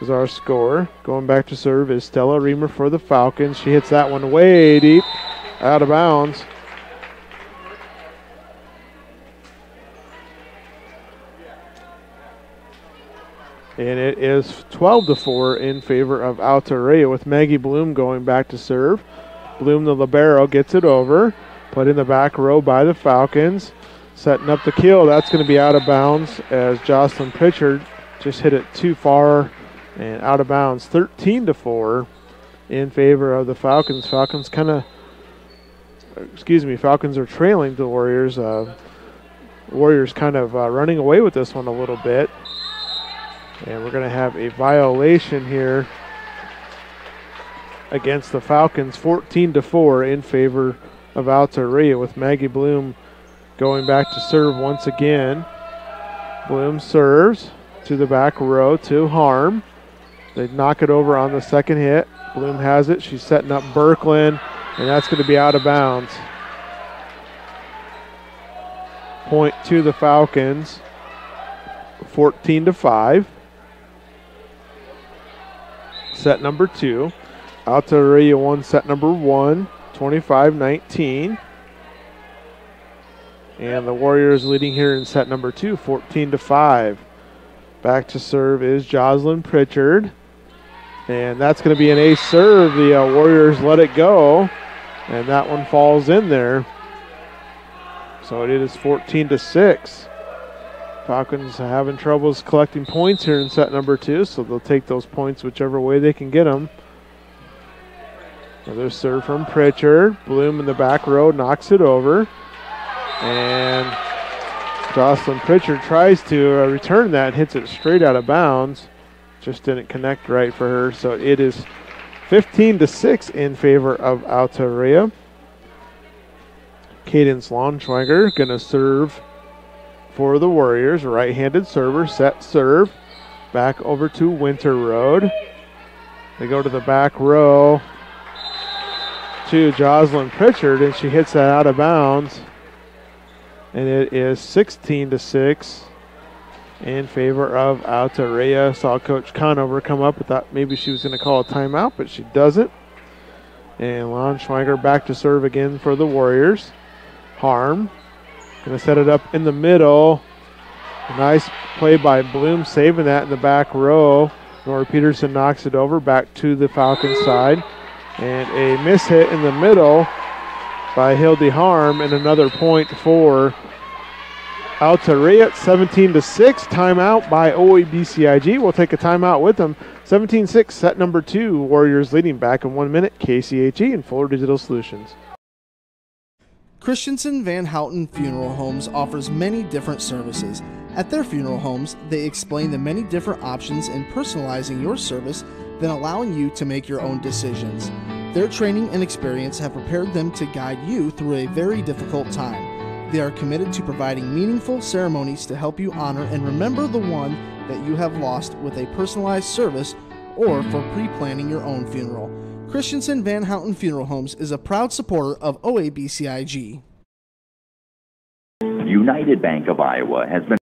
is our score. Going back to serve is Stella Reamer for the Falcons. She hits that one way deep, out of bounds. And it is 12-4 in favor of Alta-Aurelia with Maggie Bloom going back to serve. Bloom, the libero, gets it over. Put in the back row by the Falcons. Setting up the kill. That's going to be out of bounds as Jocelyn Pritchard just hit it too far and out of bounds. 13-4 in favor of the Falcons. Falcons are trailing the Warriors. Warriors kind of running away with this one a little bit. And we're going to have a violation here against the Falcons, 14-4 in favor of Alta-Aurelia with Maggie Bloom going back to serve once again. Bloom serves to the back row to Harm. They knock it over on the second hit. Bloom has it. She's setting up Birkeland, and that's going to be out of bounds. Point to the Falcons, 14-5. Set number 2. Alta-Aurelia won set number 1, 25-19. And the Warriors leading here in set number 2, 14-5. Back to serve is Jocelyn Pritchard. And that's going to be an ace serve. The Warriors let it go. And that one falls in there. So it is 14-6. Falcons having troubles collecting points here in set number 2, so they'll take those points whichever way they can get them. Another serve from Pritchard. Bloom in the back row knocks it over. And Jocelyn Pritchard tries to return that and hits it straight out of bounds. Just didn't connect right for her, so it is 15-6 in favor of Alta-Aurelia. Cadence Launschwager going to serve for the Warriors. Right-handed server, set serve. Back over to Winter Road. They go to the back row to Jocelyn Pritchard, and she hits that out of bounds. And it is 16-6 in favor of Alta-Aurelia. Saw Coach Conover come up and thought maybe she was going to call a timeout, but she doesn't. And Launschwager back to serve again for the Warriors. Harm going to set it up in the middle. Nice play by Bloom, saving that in the back row. Nora Peterson knocks it over back to the Falcons side. And a miss hit in the middle by Hildy Harm, and another point for Alta-Aurelia. 17-6. Timeout by OABCIG. We'll take a timeout with them. 17-6, set number 2. Warriors leading back in 1 minute. KCHE and Fuller Digital Solutions. Christensen Van Houten Funeral Homes offers many different services. At their funeral homes, they explain the many different options in personalizing your service, then allowing you to make your own decisions. Their training and experience have prepared them to guide you through a very difficult time. They are committed to providing meaningful ceremonies to help you honor and remember the one that you have lost with a personalized service or for pre-planning your own funeral. Christensen Van Houten Funeral Homes is a proud supporter of OABCIG. United Bank of Iowa has been...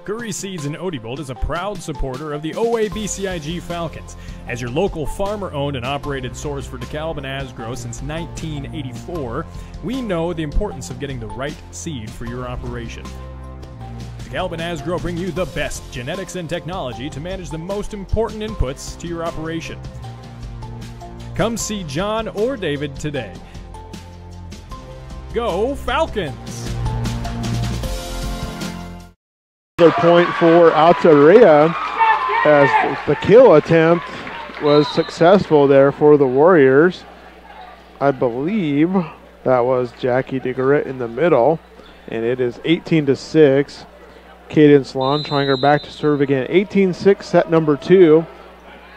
Curry Seeds in Odebolt is a proud supporter of the OABCIG Falcons. As your local farmer-owned and operated source for DeKalb and Asgrow since 1984, we know the importance of getting the right seed for your operation. DeKalb and Asgrow bring you the best genetics and technology to manage the most important inputs to your operation. Come see John or David today. Go Falcons! Another point for Alta-Aurelia as the kill attempt was successful there for the Warriors. I believe that was Jackie DeGarrett in the middle, and it is 18-6. Cadence Launschwager back to serve again. 18-6, set number 2.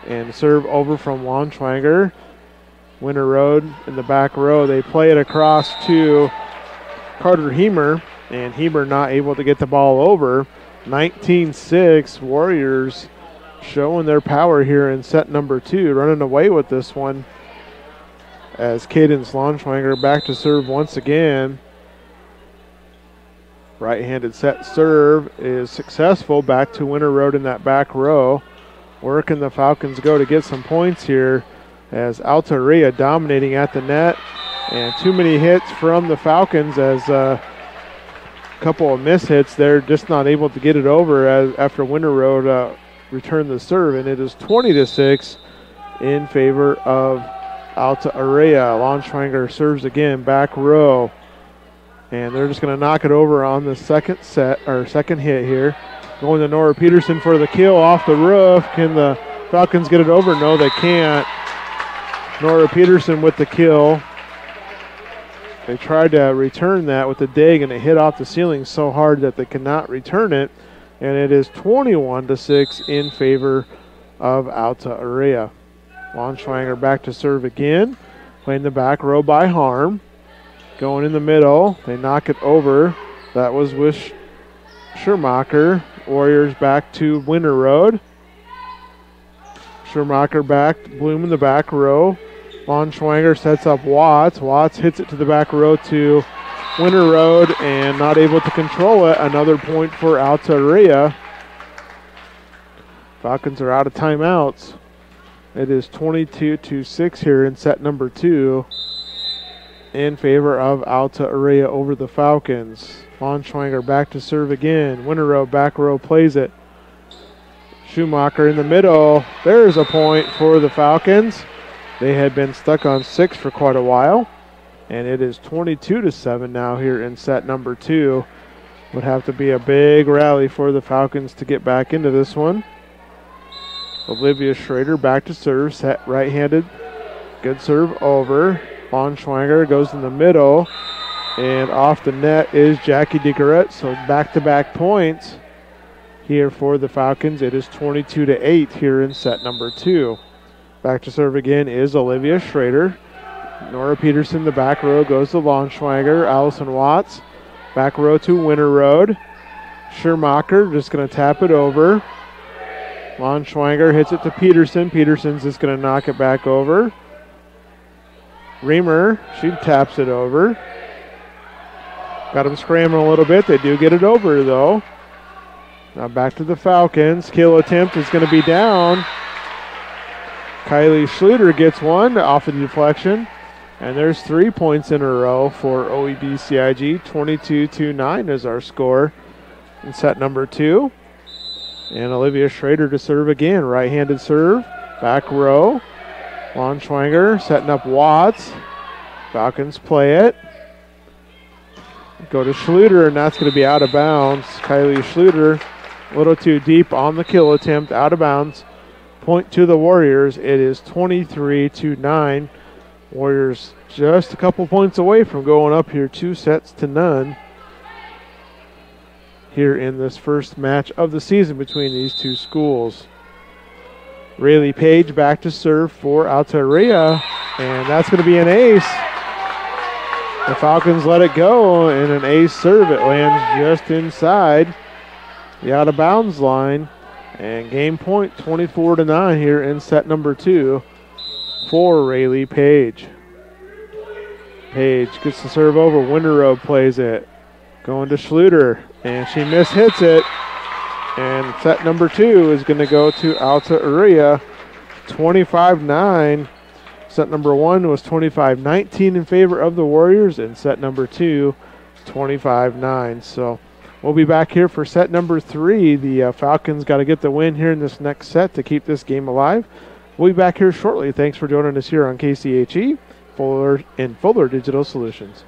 And serve over from Launschwager. Winter Road in the back row. They play it across to Carter Hemer, and Hemer not able to get the ball over. 19-6, Warriors showing their power here in set number 2, running away with this one as Cadence Launschwanger back to serve once again. Right-handed set serve is successful, back to Winter Road in that back row. Where can the Falcons go to get some points here as Alta-Aurelia dominating at the net, and too many hits from the Falcons as couple of mishits. They're just not able to get it over after Winter Road returned the serve, and it is 20-6 in favor of Alta-Aurelia. Launschwanger serves again, back row, and they're just going to knock it over on the second hit here. Going to Nora Peterson for the kill off the roof. Can the Falcons get it over? No, they can't. Nora Peterson with the kill. They tried to return that with the dig, and it hit off the ceiling so hard that they cannot return it. And it is 21-6 in favor of Alta-Aurelia. Launschwanger back to serve again. Playing the back row by Harm. Going in the middle. They knock it over. That was with Schumacher. Warriors back to Winter Road. Schumacher back. Bloom in the back row. Launschwanger sets up Watts. Watts hits it to the back row to Winter Road and not able to control it. Another point for Alta-Aurelia. Falcons are out of timeouts. It is 22-6 here in set number 2 in favor of Alta-Aurelia over the Falcons. Launschwanger back to serve again. Winter Road back row plays it. Schumacher in the middle. There's a point for the Falcons. They had been stuck on 6 for quite a while, and it is 22-7 now here in set number 2. Would have to be a big rally for the Falcons to get back into this one. Olivia Schrader back to serve, set right-handed. Good serve over. Launschwanger goes in the middle, and off the net is Jackie DeGarrette. So back-to-back points here for the Falcons. It is 22-8 here in set number 2. Back to serve again is Olivia Schrader. Nora Peterson, the back row, goes to Launschwanger. Allison Watts, back row to Winter Road. Schumacher just going to tap it over. Launschwanger hits it to Peterson. Peterson's just going to knock it back over. Reamer, she taps it over. Got them scrambling a little bit. They do get it over, though. Now back to the Falcons. Kill attempt is going to be down. Kylie Schluter gets one off the deflection. And there's 3 points in a row for OABCIG. 22-9 is our score in set number 2. And Olivia Schrader to serve again. Right-handed serve. Back row. Launschwanger setting up Watts. Falcons play it. Go to Schluter, and that's going to be out of bounds. Kylie Schluter a little too deep on the kill attempt. Out of bounds. Point to the Warriors. It is 23-9. Warriors just a couple points away from going up here 2-0 here in this first match of the season between these two schools. Rayleigh Page back to serve for Alta-Aurelia, and that's going to be an ace. The Falcons let it go, and an ace serve. It lands just inside the out-of-bounds line. And game point 24-9 here in set number 2 for Rayleigh Page. Page gets the serve over. Winter Road plays it. Going to Schluter, and she mishits it. And set number 2 is going to go to Alta-Aurelia, 25-9. Set number 1 was 25-19 in favor of the Warriors, and set number 2, 25-9. So we'll be back here for set number 3. The Falcons got to get the win here in this next set to keep this game alive. We'll be back here shortly. Thanks for joining us here on KCHE, Fuller Digital Solutions.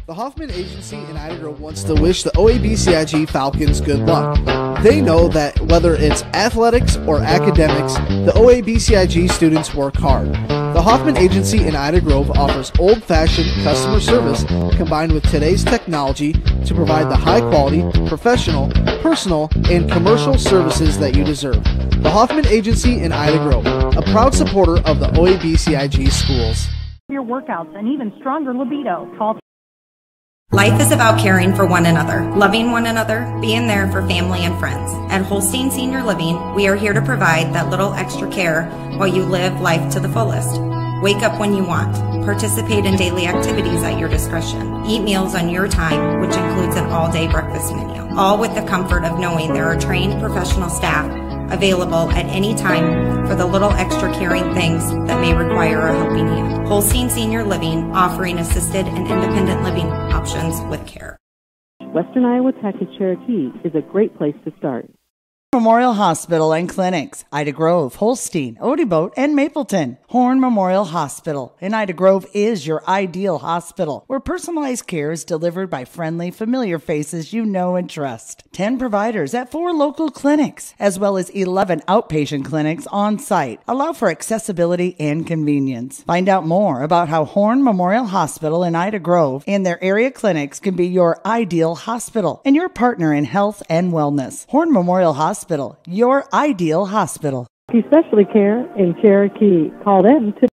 The Hoffman Agency in Ida Grove wants to wish the OABCIG Falcons good luck. They know that whether it's athletics or academics, the OABCIG students work hard. The Hoffman Agency in Ida Grove offers old-fashioned customer service combined with today's technology to provide the high-quality, professional, personal, and commercial services that you deserve. The Hoffman Agency in Ida Grove, a proud supporter of the OABCIG schools. your workouts, and even stronger libido. Call. Life is about caring for one another, loving one another, being there for family and friends. At Holstein Senior Living, we are here to provide that little extra care while you live life to the fullest. Wake up when you want. Participate in daily activities at your discretion. Eat meals on your time, which includes an all-day breakfast menu. All with the comfort of knowing there are trained professional staff available at any time for the little extra caring things that may require a helping hand. Holstein Senior Living, offering assisted and independent living options with care. Western Iowa Tech at Cherokee is a great place to start. Memorial Hospital and Clinics, Ida Grove, Holstein, Odeboat, and Mapleton. Horn Memorial Hospital in Ida Grove is your ideal hospital, where personalized care is delivered by friendly, familiar faces you know and trust. 10 providers at 4 local clinics, as well as 11 outpatient clinics on site, allow for accessibility and convenience. Find out more about how Horn Memorial Hospital in Ida Grove and their area clinics can be your ideal hospital and your partner in health and wellness. Horn Memorial Hospital, your ideal hospital. Specialty care in Cherokee. Call them to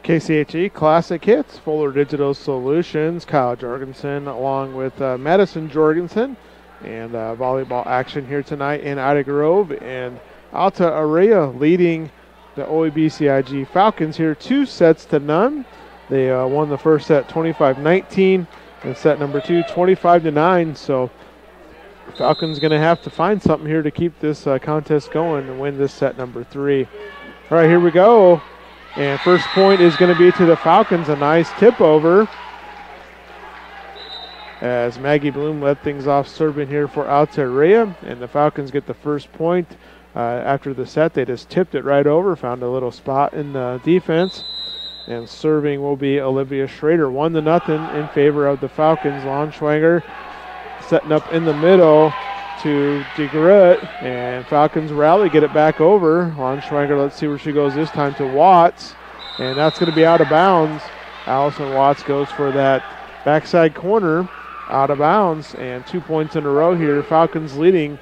KCHE Classic Hits, Fuller Digital Solutions, Kyle Jorgensen along with Madison Jorgensen, and volleyball action here tonight in Ida Grove, and Alta-Aurelia leading the OABCIG Falcons here 2-0. They won the first set 25-19 and set number 2 25-9, so Falcons going to have to find something here to keep this contest going and win this set number 3. All right, here we go. And first point is going to be to the Falcons. A nice tip over as Maggie Bloom led things off serving here for Alta-Aurelia. And the Falcons get the first point after the set. They just tipped it right over, found a little spot in the defense. And serving will be Olivia Schrader. 1-0 in favor of the Falcons. Launschwanger setting up in the middle to DeGroot, and Falcons rally, get it back over. Launschwanger, let's see where she goes this time, to Watts, and that's going to be out of bounds. Allison Watts goes for that backside corner, out of bounds, and 2 points in a row here. Falcons leading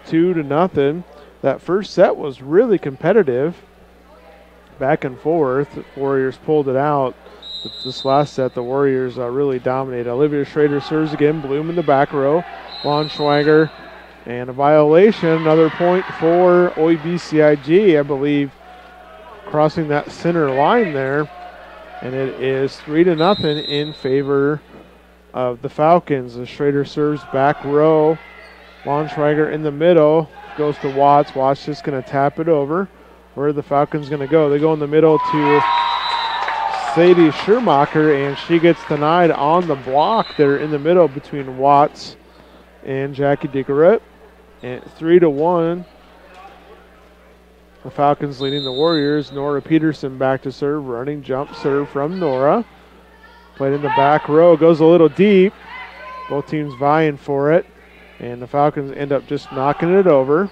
2-0. That first set was really competitive, back and forth. Warriors pulled it out. But this last set, the Warriors really dominated. Olivia Schrader serves again. Bloom in the back row. Launschwanger. And a violation, another point for OABCIG, I believe, crossing that center line there. And it is 3-0 in favor of the Falcons. The Schrader serves back row. Launschwager in the middle, goes to Watts. Watts just going to tap it over. Where are the Falcons going to go? They go in the middle to Sadie Schumacher, and she gets denied on the block there in the middle between Watts and Jackie DeGroot. And 3-1. The Falcons leading the Warriors. Nora Peterson back to serve. Running jump serve from Nora. Played in the back row. Goes a little deep. Both teams vying for it. And the Falcons end up just knocking it over.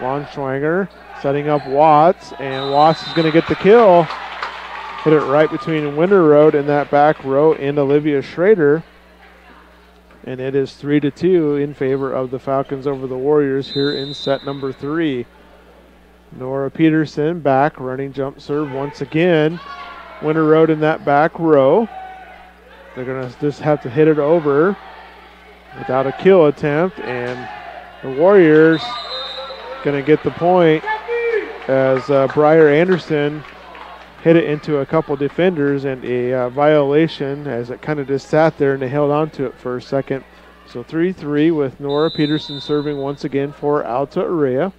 Launschwanger setting up Watts. And Watts is going to get the kill. Hit it right between Winter Road and that back row and Olivia Schrader. And it is 3-2 in favor of the Falcons over the Warriors here in set number 3. Nora Peterson back, running jump serve once again. Winter Road in that back row. They're going to just have to hit it over without a kill attempt. And the Warriors going to get the point as Briar Anderson hit it into a couple defenders, and a violation as it kind of just sat there and they held on to it for a second. So 3-3 with Nora Peterson serving once again for Alta-Aurelia.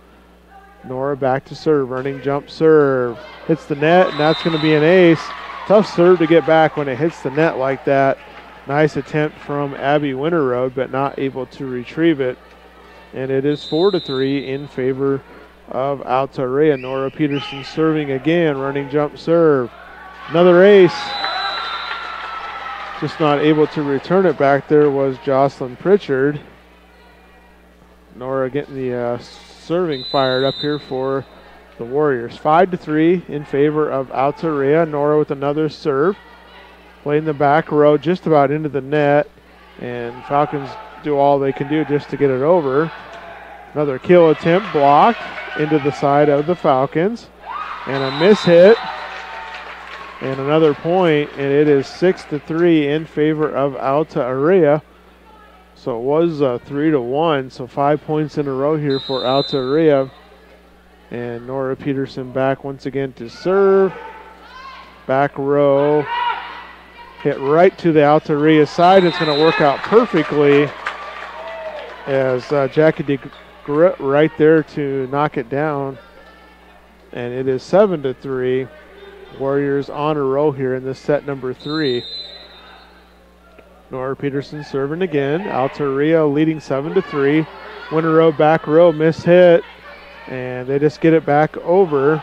Nora back to serve, running jump serve. Hits the net, and that's going to be an ace. Tough serve to get back when it hits the net like that. Nice attempt from Abby Winterroad, but not able to retrieve it. And it is 4-3 in favor of Alta-Aurelia. Nora Peterson serving again, running jump serve. Another ace. Just not able to return it back there was Jocelyn Pritchard. Nora getting the serving fired up here for the Warriors. 5-3 in favor of Alta-Aurelia. Nora with another serve. Playing the back row just about into the net. And Falcons do all they can do just to get it over. Another kill attempt blocked into the side of the Falcons. And a miss hit. And another point, and it is 6-3 in favor of Alta-Aurelia. So it was 3-1, so 5 points in a row here for Alta-Aurelia. And Nora Peterson back once again to serve. Back row. Hit right to the Alta-Aurelia side. It's going to work out perfectly as Jackie DeGroot right there to knock it down. And it is 7-3. Warriors on a roll here in this set number 3. Nora Peterson serving again. Alta-Aurelia leading 7-3. Winter row, back row, miss hit. And they just get it back over.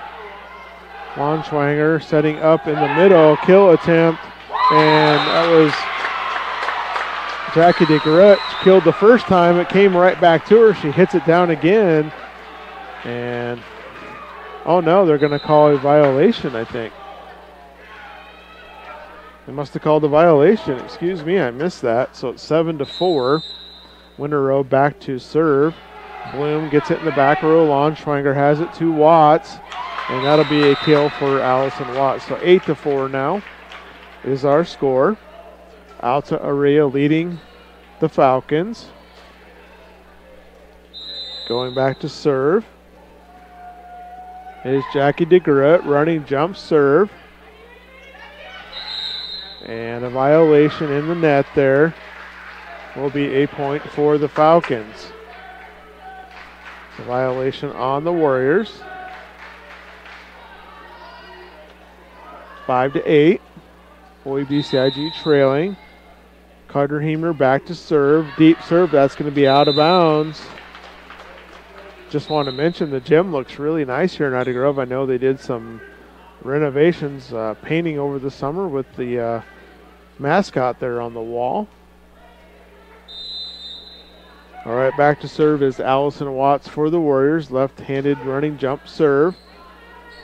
Lonschwanger setting up in the middle. Kill attempt. And that was Jackie DeGroot. Killed the first time. It came right back to her. She hits it down again. And oh no, they're going to call a violation, I think. They must have called a violation. Excuse me, I missed that. So it's 7-4. Winter row back to serve. Bloom gets it in the back row. Lonschwanger has it to Watts. And that'll be a kill for Allison Watts. So 8-4 now is our score. Alta-Aurelia leading the Falcons. Going back to serve is Jackie DeGroot running jump serve. And a violation in the net there will be a point for the Falcons. A violation on the Warriors. 5-8. OABCIG trailing. Carter Heemer back to serve. Deep serve. That's going to be out of bounds. Just want to mention the gym looks really nice here in Ida Grove. I know they did some renovations, painting over the summer with the mascot there on the wall. All right, back to serve is Allison Watts for the Warriors. Left-handed running jump serve.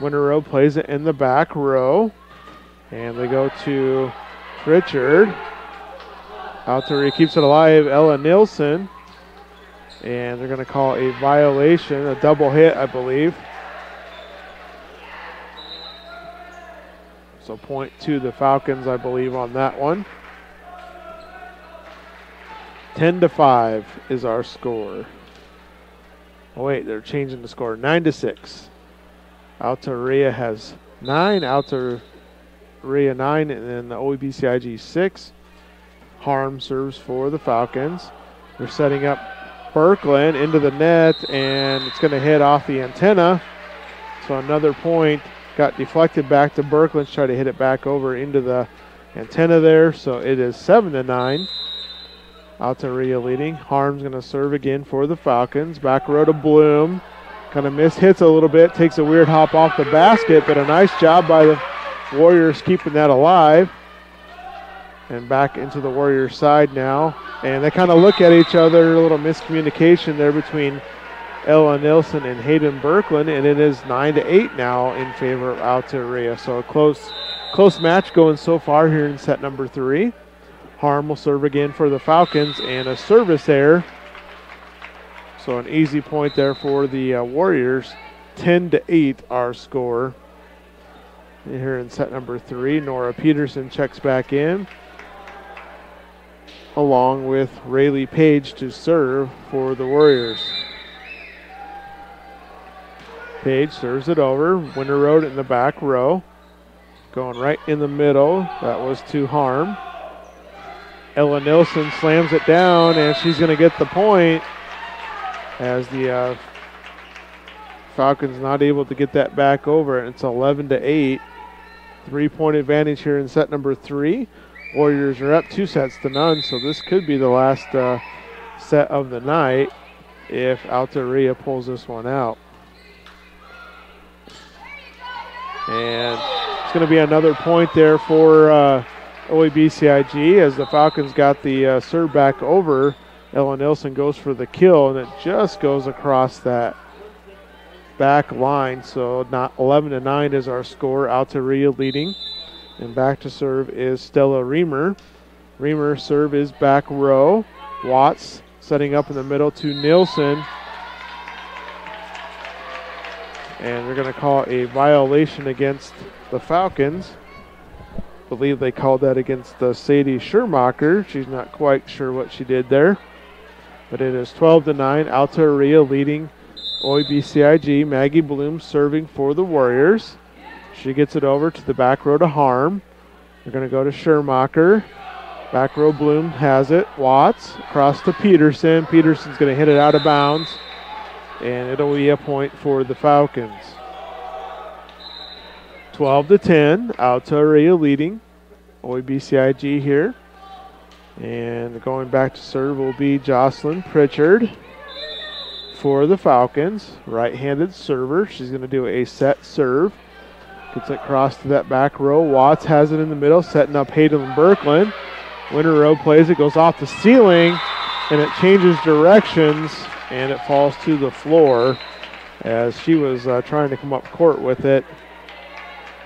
Winter row plays it in the back row. And they go to Pritchard. Alta-Aurelia keeps it alive. Ella Nilsson. And they're going to call a violation, a double hit, I believe. So point to the Falcons, I believe, on that one. 10-5 is our score. Oh wait, they're changing the score. 9-6. Alta-Aurelia has 9. Alta-Aurelia 9, and then the OABCIG 6. Harm serves for the Falcons. They're setting up Birkeland into the net, and it's going to hit off the antenna. So another point got deflected back to Birkeland. Try to hit it back over into the antenna there. So it is 7-9. Alta-Aurelia leading. Harm's going to serve again for the Falcons. Back row to Bloom. Kind of hits a little bit. Takes a weird hop off the basket, but a nice job by the Warriors keeping that alive. And back into the Warriors side now. And they kind of look at each other. A little miscommunication there between Ella Nilsson and Hayden Birkeland. And it is 9-8 now in favor of Alta-Aurelia. So a close match going so far here in set number 3. Harm will serve again for the Falcons, and a service error. So an easy point there for the Warriors. 10-8 our score. And here in set number 3, Nora Peterson checks back in, along with Rayleigh Page to serve for the Warriors. Page serves it over. Winter Road in the back row. Going right in the middle. That was to Harm. Ella Nilsson slams it down, and she's going to get the point as the Falcons not able to get that back over. It's 11-8. 3-point advantage here in set number 3. Warriors are up 2-0, so this could be the last set of the night if Alta-Aurelia pulls this one out. And it's going to be another point there for OABCIG as the Falcons got the serve back over. Ella Nilsson goes for the kill, and it just goes across that back line. So not 11-9 is our score. Alta-Aurelia leading. And back to serve is Stella Reamer. Reamer serve is back row. Watts setting up in the middle to Nilsson. And they're going to call a violation against the Falcons. I believe they called that against Sadie Schermacher. She's not quite sure what she did there. But it is 12-9. Alta-Aurelia leading OABCIG. Maggie Bloom serving for the Warriors. She gets it over to the back row to Harm. They're going to go to Schermacher. Back row Bloom has it. Watts across to Peterson. Peterson's going to hit it out of bounds. And it'll be a point for the Falcons. 12-10. Alta-Aurelia leading OABCIG here. And going back to serve will be Jocelyn Pritchard for the Falcons. Right-handed server. She's going to do a set serve. Gets it across to that back row. Watts has it in the middle, setting up Hayden Berkland. Winter Road plays it, goes off the ceiling, and it changes directions, and it falls to the floor as she was trying to come up court with it,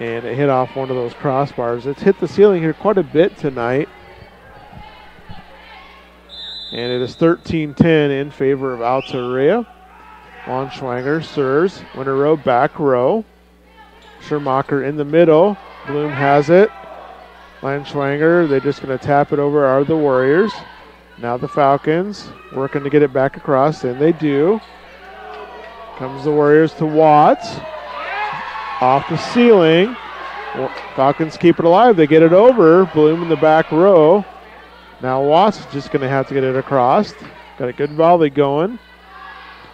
and it hit off one of those crossbars. It's hit the ceiling here quite a bit tonight, and it is 13-10 in favor of Alta-Aurelia. Lon Schwanger serves. Winter Road back row. Schermacher in the middle. Bloom has it. Schwanger, they're just going to tap it over are the Warriors. Now the Falcons working to get it back across, and they do. Comes the Warriors to Watts. Off the ceiling. Falcons keep it alive. They get it over. Bloom in the back row. Now Watts is just going to have to get it across. Got a good volley going.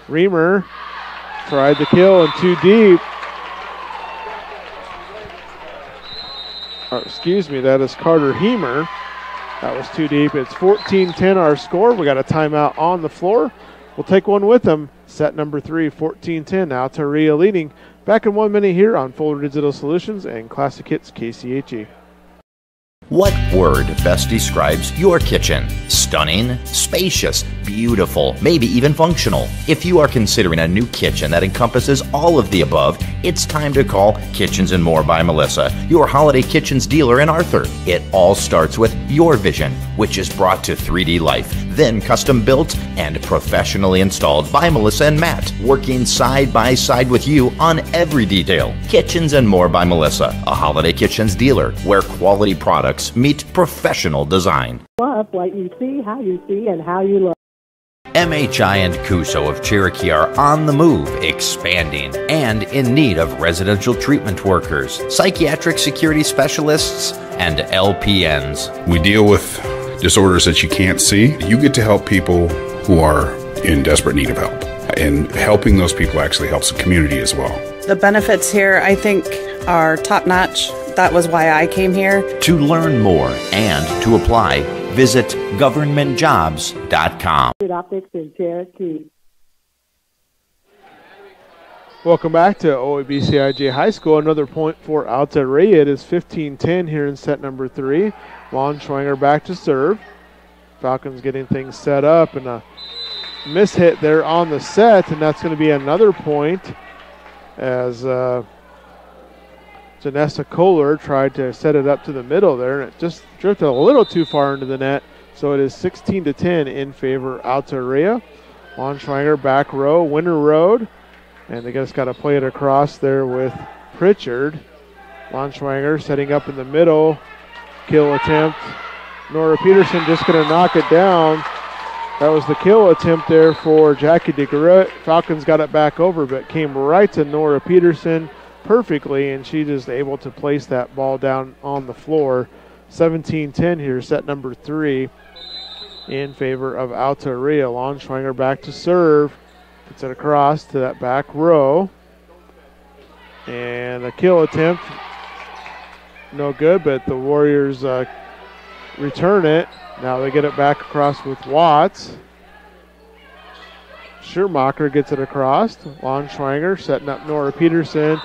Reamer tried the kill and too deep. Excuse me, that is Carter Heemer. That was too deep. It's 14-10 our score. We got a timeout on the floor. We'll take one with them. Set number 3, 14-10. Alta-Aurelia leading. Back in 1 minute here on Fuller Digital Solutions and Classic Hits KCHE. What word best describes your kitchen? Stunning, spacious, beautiful, maybe even functional. If you are considering a new kitchen that encompasses all of the above, it's time to call Kitchens and More by Melissa, your holiday kitchens dealer in Arthur. It all starts with your vision, which is brought to 3D life, then custom built and professionally installed by Melissa and Matt, working side by side with you on every detail. Kitchens and More by Melissa, a holiday kitchens dealer where quality products meet professional design. Love what you see, how you see, and how you look. MHI and Cuso of Cherokee are on the move, expanding, and in need of residential treatment workers, psychiatric security specialists, and LPNs. We deal with disorders that you can't see. You get to help people who are in desperate need of help. And helping those people actually helps the community as well. The benefits here, I think, are top-notch. That was why I came here. To learn more and to apply, visit governmentjobs.com. Optics in Cherokee. Welcome back to OABCIG High School. Another point for Alta-Aurelia. It is 15-10 here in set number 3. Lon Schwanger back to serve. Falcons getting things set up, and a miss hit there on the set, and that's going to be another point as Janessa Kohler tried to set it up to the middle there, and it just drifted a little too far into the net. So it is 16-10 in favor of Alta-Aurelia. Lon Schwanger back row, Winter Road, and they just got to play it across there with Pritchard. Lon Schwanger setting up in the middle, kill attempt. Nora Peterson just going to knock it down. That was the kill attempt there for Jackie DeGarrett. Falcons got it back over, but came right to Nora Peterson perfectly, and she just able to place that ball down on the floor. 17-10 here, set number 3 in favor of Alta-Aurelia. Lon Schwanger back to serve. Gets it across to that back row. And a kill attempt. No good, but the Warriors return it. Now they get it back across with Watts. Schermacher gets it across. Lon Schwanger setting up Nora Peterson.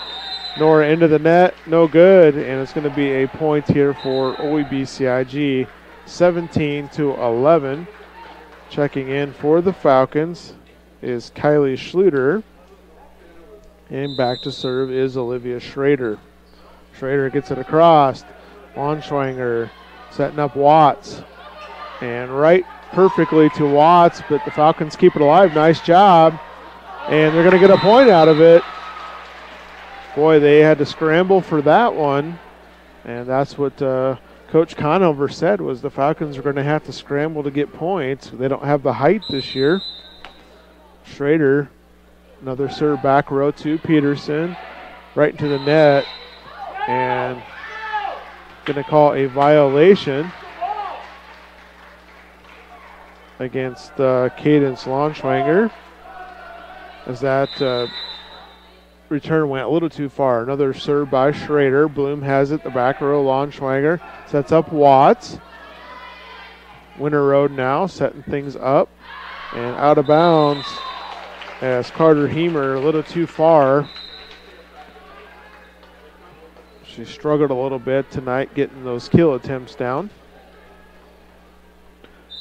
Nora into the net, no good, and it's going to be a point here for OABCIG, 17-11. Checking in for the Falcons is Kylie Schluter, and back to serve is Olivia Schrader. Schrader gets it across. Launschwanger setting up Watts, and right perfectly to Watts, but the Falcons keep it alive. Nice job, and they're going to get a point out of it. Boy, they had to scramble for that one, and that's what Coach Conover said, was the Falcons are going to have to scramble to get points. They don't have the height this year. Schrader, another serve back row to Peterson, right into the net, and going to call a violation against Cadence Launschwanger, as that return went a little too far. Another serve by Schrader. Bloom has it, the back row. Launschwanger sets up Watts. Winter Road now setting things up, and out of bounds as Carter Heemer a little too far. She struggled a little bit tonight getting those kill attempts down.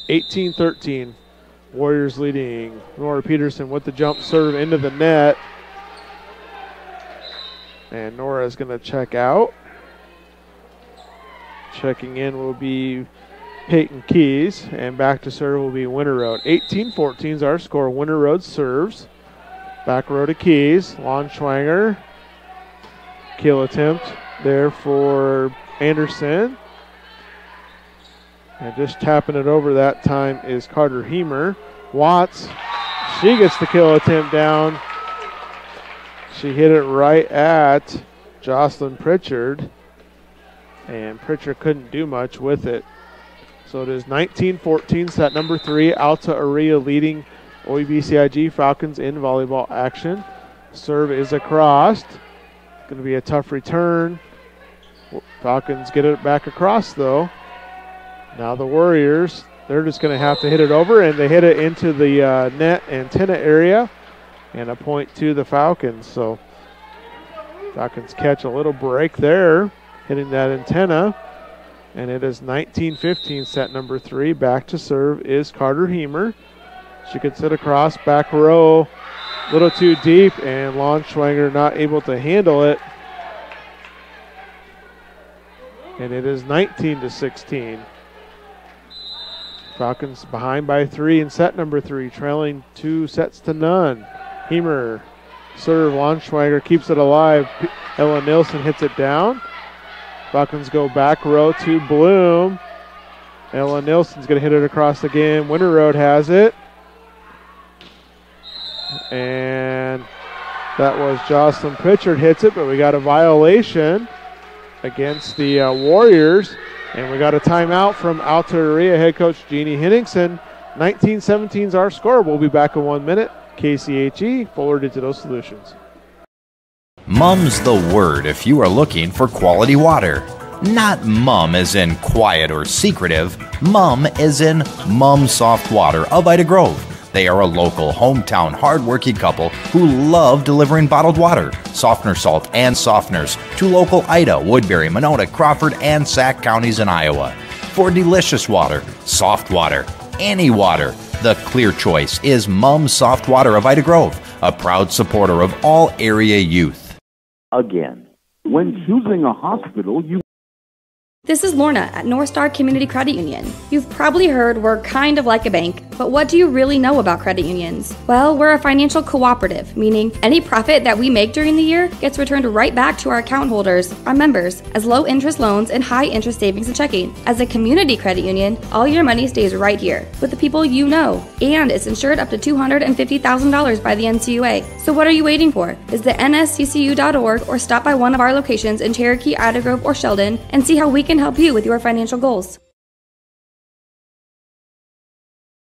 18-13. Warriors leading. Nora Peterson with the jump serve into the net. And Nora is going to check out. Checking in will be Peyton Keys. And back to serve will be Winter Road. 18-14 is our score. Winter Road serves. Back row to Keys. Launschwanger. Kill attempt there for Anderson. And just tapping it over that time is Carter Heemer. Watts, she gets the kill attempt down. She hit it right at Jocelyn Pritchard, and Pritchard couldn't do much with it. So it is 19-14, set number 3. Alta-Aurelia leading OABCIG Falcons in volleyball action. Serve is across. Going to be a tough return. Falcons get it back across, though. Now the Warriors, they're just going to have to hit it over, and they hit it into the net antenna area, and a point to the Falcons. So Falcons catch a little break there, hitting that antenna, and it is 19-15, set number 3. Back to serve is Carter Heemer. She can sit across, back row, a little too deep, and Launschwanger not able to handle it. And it is 19-16. Falcons behind by 3 in set number 3, trailing 2-0. Heemer serve, Launschwanger keeps it alive. Ella Nilsson hits it down. Falcons go back row to Bloom. Ella Nilsson's going to hit it across again. Winter Road has it. And that was Jocelyn Pritchard hits it, but we got a violation against the Warriors. And we got a timeout from Alta-Aurelia head coach Jeannie Henningsen. 19-17 is our score. We'll be back in 1 minute. KCHE, Fuller Digital Solutions. Mum's the word if you are looking for quality water. Not mum as in quiet or secretive. Mum as in Mum Soft Water of Ida Grove. They are a local, hometown, hard-working couple who love delivering bottled water, softener salt, and softeners to local Ida, Woodbury, Monona, Crawford, and Sac counties in Iowa. For delicious water, soft water, any water, the clear choice is Mum Soft Water of Ida Grove, a proud supporter of all area youth. Again, when choosing a hospital, you... This is Lorna at North Star Community Credit Union. You've probably heard we're kind of like a bank, but what do you really know about credit unions? Well, we're a financial cooperative, meaning any profit that we make during the year gets returned right back to our account holders, our members, as low interest loans and high interest savings and checking. As a community credit union, all your money stays right here with the people you know, and it's insured up to $250,000 by the NCUA. So what are you waiting for? Visit nsccu.org or stop by one of our locations in Cherokee, Ida Grove, or Sheldon and see how we can help you with your financial goals.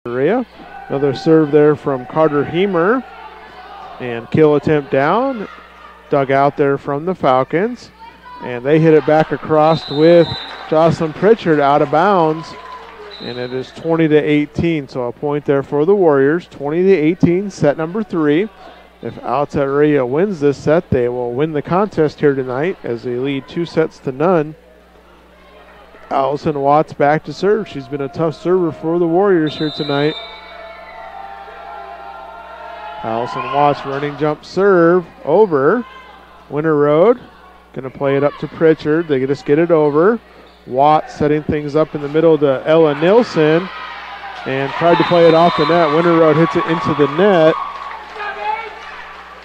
Another serve there from Carter Heemer, and kill attempt down, dug out there from the Falcons, and they hit it back across with Jocelyn Pritchard out of bounds, and it is 20-18, so a point there for the Warriors. 20-18, set number 3. If Alta-Aurelia wins this set, they will win the contest here tonight as they lead 2-0. Allison Watts back to serve. She's been a tough server for the Warriors here tonight. Allison Watts running jump serve over. Winter Road going to play it up to Pritchard. They just get it over. Watts setting things up in the middle to Ella Nilsson and tried to play it off the net. Winter Road hits it into the net.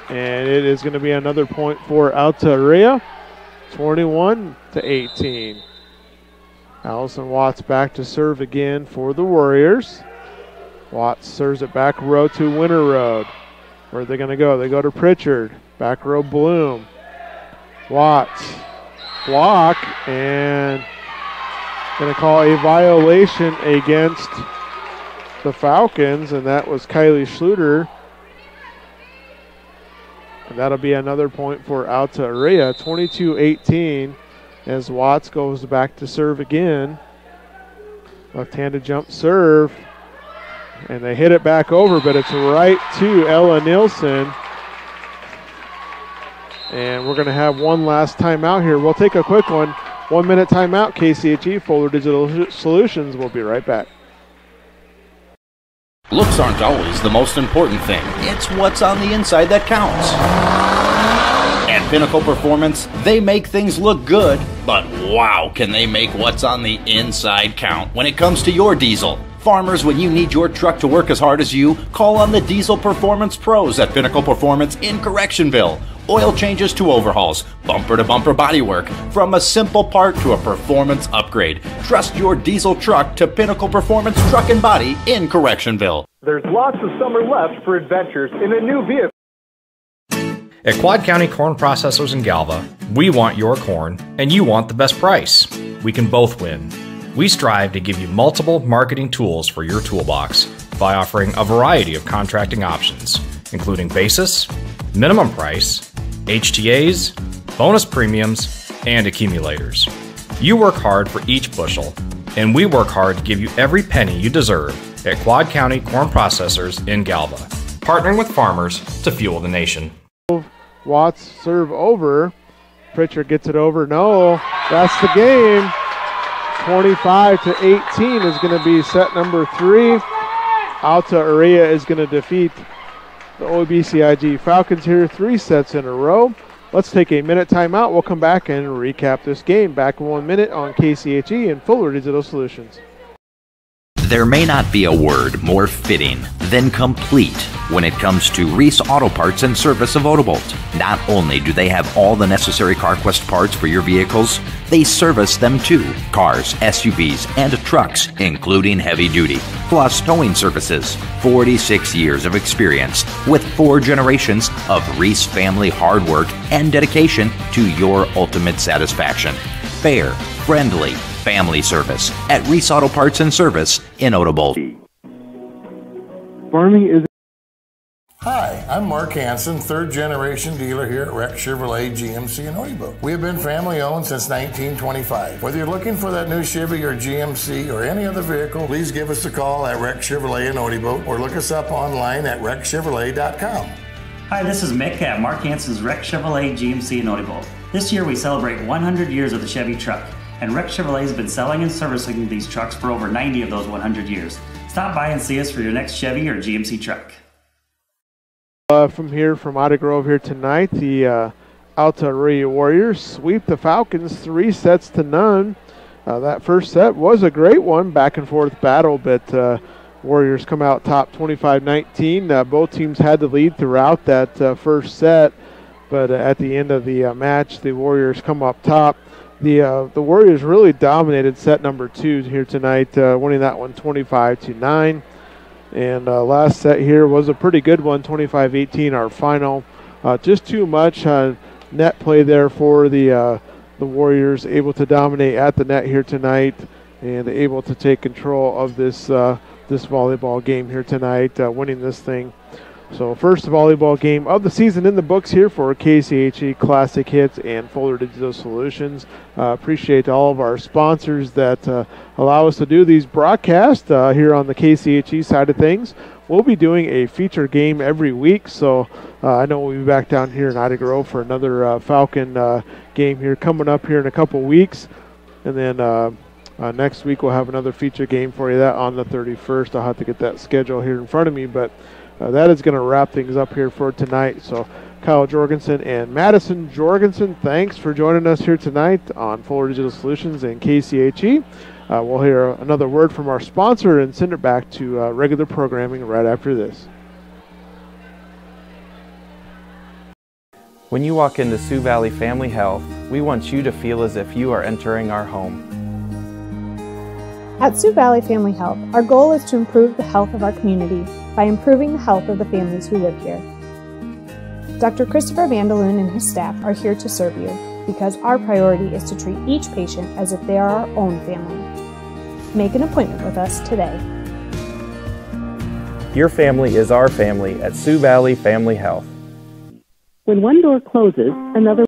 And it is going to be another point for Alta-Aurelia, 21-18. Allison Watts back to serve again for the Warriors. Watts serves it back row to Winter Road. Where are they going to go? They go to Pritchard. Back row Bloom. Watts. Block. And going to call a violation against the Falcons. And that was Kylie Schluter. And that'll be another point for Alta-Aurelia. 22-18 as Watts goes back to serve again. Left-handed jump serve. And they hit it back over, but it's right to Ella Nilsson. And we're going to have one last timeout here. We'll take a quick one. 1 minute timeout. KCHE Fuller Digital Solutions. We'll be right back. Looks aren't always the most important thing. It's what's on the inside that counts. At Pinnacle Performance, they make things look good, but wow, can they make what's on the inside count when it comes to your diesel. Farmers, when you need your truck to work as hard as you, call on the Diesel Performance Pros at Pinnacle Performance in Correctionville. Oil changes to overhauls, bumper-to-bumper bodywork, from a simple part to a performance upgrade. Trust your diesel truck to Pinnacle Performance Truck and Body in Correctionville. There's lots of summer left for adventures in a new vehicle. At Quad County Corn Processors in Galva, we want your corn and you want the best price. We can both win. We strive to give you multiple marketing tools for your toolbox by offering a variety of contracting options, including basis, minimum price, HTAs, bonus premiums, and accumulators. You work hard for each bushel, and we work hard to give you every penny you deserve at Quad County Corn Processors in Galva, partnering with farmers to fuel the nation. Watts serve over. Pritchard gets it over. No, that's the game. 25-18 is going to be set number 3. Alta-Aurelia is going to defeat the OABCIG Falcons here 3 sets in a row. Let's take a minute timeout. We'll come back and recap this game. Back in 1 minute on KCHE and Fuller Digital Solutions. There may not be a word more fitting than complete when it comes to Reese Auto Parts and Service of Odobolt. Not only do they have all the necessary CarQuest parts for your vehicles, they service them too. Cars, SUVs, and trucks, including heavy duty, plus towing services. 46 years of experience with 4 generations of Reese family hard work and dedication to your ultimate satisfaction. Fair, friendly, family service at Reese Auto Parts and Service in Odobolt. Farming is. Hi, I'm Mark Hansen, 3rd generation dealer here at Rex Chevrolet GMC in Odobolt. We have been family owned since 1925. Whether you're looking for that new Chevy or GMC or any other vehicle, please give us a call at Rex Chevrolet in Odobolt or look us up online at rexchevrolet.com. Hi, this is Mick at Mark Hansen's Rex Chevrolet GMC in Odobolt. This year we celebrate 100 years of the Chevy truck, and Rex Chevrolet has been selling and servicing these trucks for over 90 of those 100 years. Stop by and see us for your next Chevy or GMC truck. From here, from Otter Grove here tonight, the Alta-Aurelia Warriors sweep the Falcons 3-0. That first set was a great one, back and forth battle, but Warriors come out top 25-19. Both teams had the lead throughout that first set, but at the end of the match, the Warriors come up top. The Warriors really dominated set number 2 here tonight, winning that one 25-9. And last set here was a pretty good one, 25-18, our final. Just too much net play there for the Warriors, able to dominate at the net here tonight and able to take control of this this volleyball game here tonight, winning this thing. So first volleyball game of the season in the books here for KCHE Classic Hits and Fuller Digital Solutions. Appreciate all of our sponsors that allow us to do these broadcasts here on the KCHE side of things. we'll be doing a feature game every week. So I know we'll be back down here in Ida Grove for another Falcon game here coming up here in a couple weeks. And then next week we'll have another feature game for you, that on the 31st. I'll have to get that schedule here in front of me, but that is going to wrap things up here for tonight. So Kyle Jorgensen and Madison Jorgensen, thanks for joining us here tonight on Fuller Digital Solutions and KCHE. We'll hear another word from our sponsor and send it back to regular programming right after this. When you walk into Sioux Valley Family Health, we want you to feel as if you are entering our home. At Sioux Valley Family Health, our goal is to improve the health of our community by improving the health of the families who live here. Dr. Christopher Vandaloon and his staff are here to serve you because our priority is to treat each patient as if they are our own family. Make an appointment with us today. Your family is our family at Sioux Valley Family Health. When one door closes, another.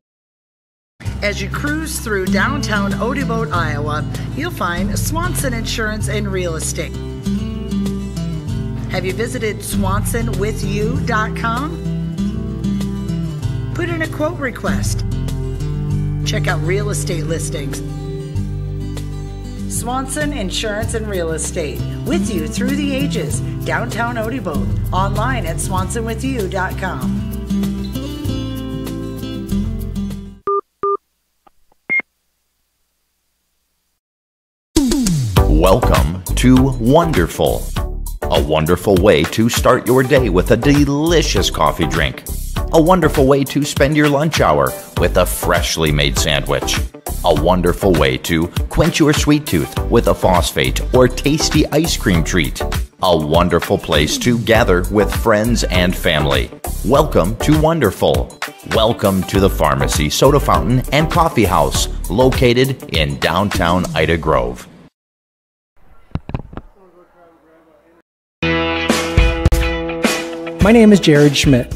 As you cruise through downtown Odebolt, Iowa, you'll find Swanson Insurance and Real Estate. Have you visited SwansonWithYou.com? Put in a quote request. Check out real estate listings. Swanson Insurance and Real Estate, with you through the ages. Downtown Odebolt, online at SwansonWithYou.com. Welcome to Wonderful. A wonderful way to start your day with a delicious coffee drink. A wonderful way to spend your lunch hour with a freshly made sandwich. A wonderful way to quench your sweet tooth with a phosphate or tasty ice cream treat. A wonderful place to gather with friends and family. Welcome to Wonderful. Welcome to the Pharmacy, Soda Fountain, and Coffee House, located in downtown Ida Grove. My name is Jared Schmidt.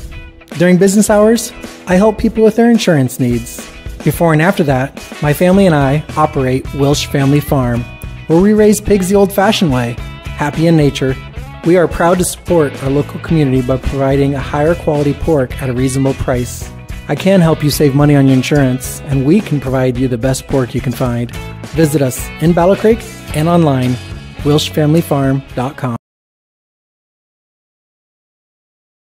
During business hours, I help people with their insurance needs. Before and after that, my family and I operate Wilsh Family Farm, where we raise pigs the old-fashioned way, happy in nature. We are proud to support our local community by providing a higher quality pork at a reasonable price. I can help you save money on your insurance, and we can provide you the best pork you can find. Visit us in Battle Creek and online, WilshFamilyFarm.com.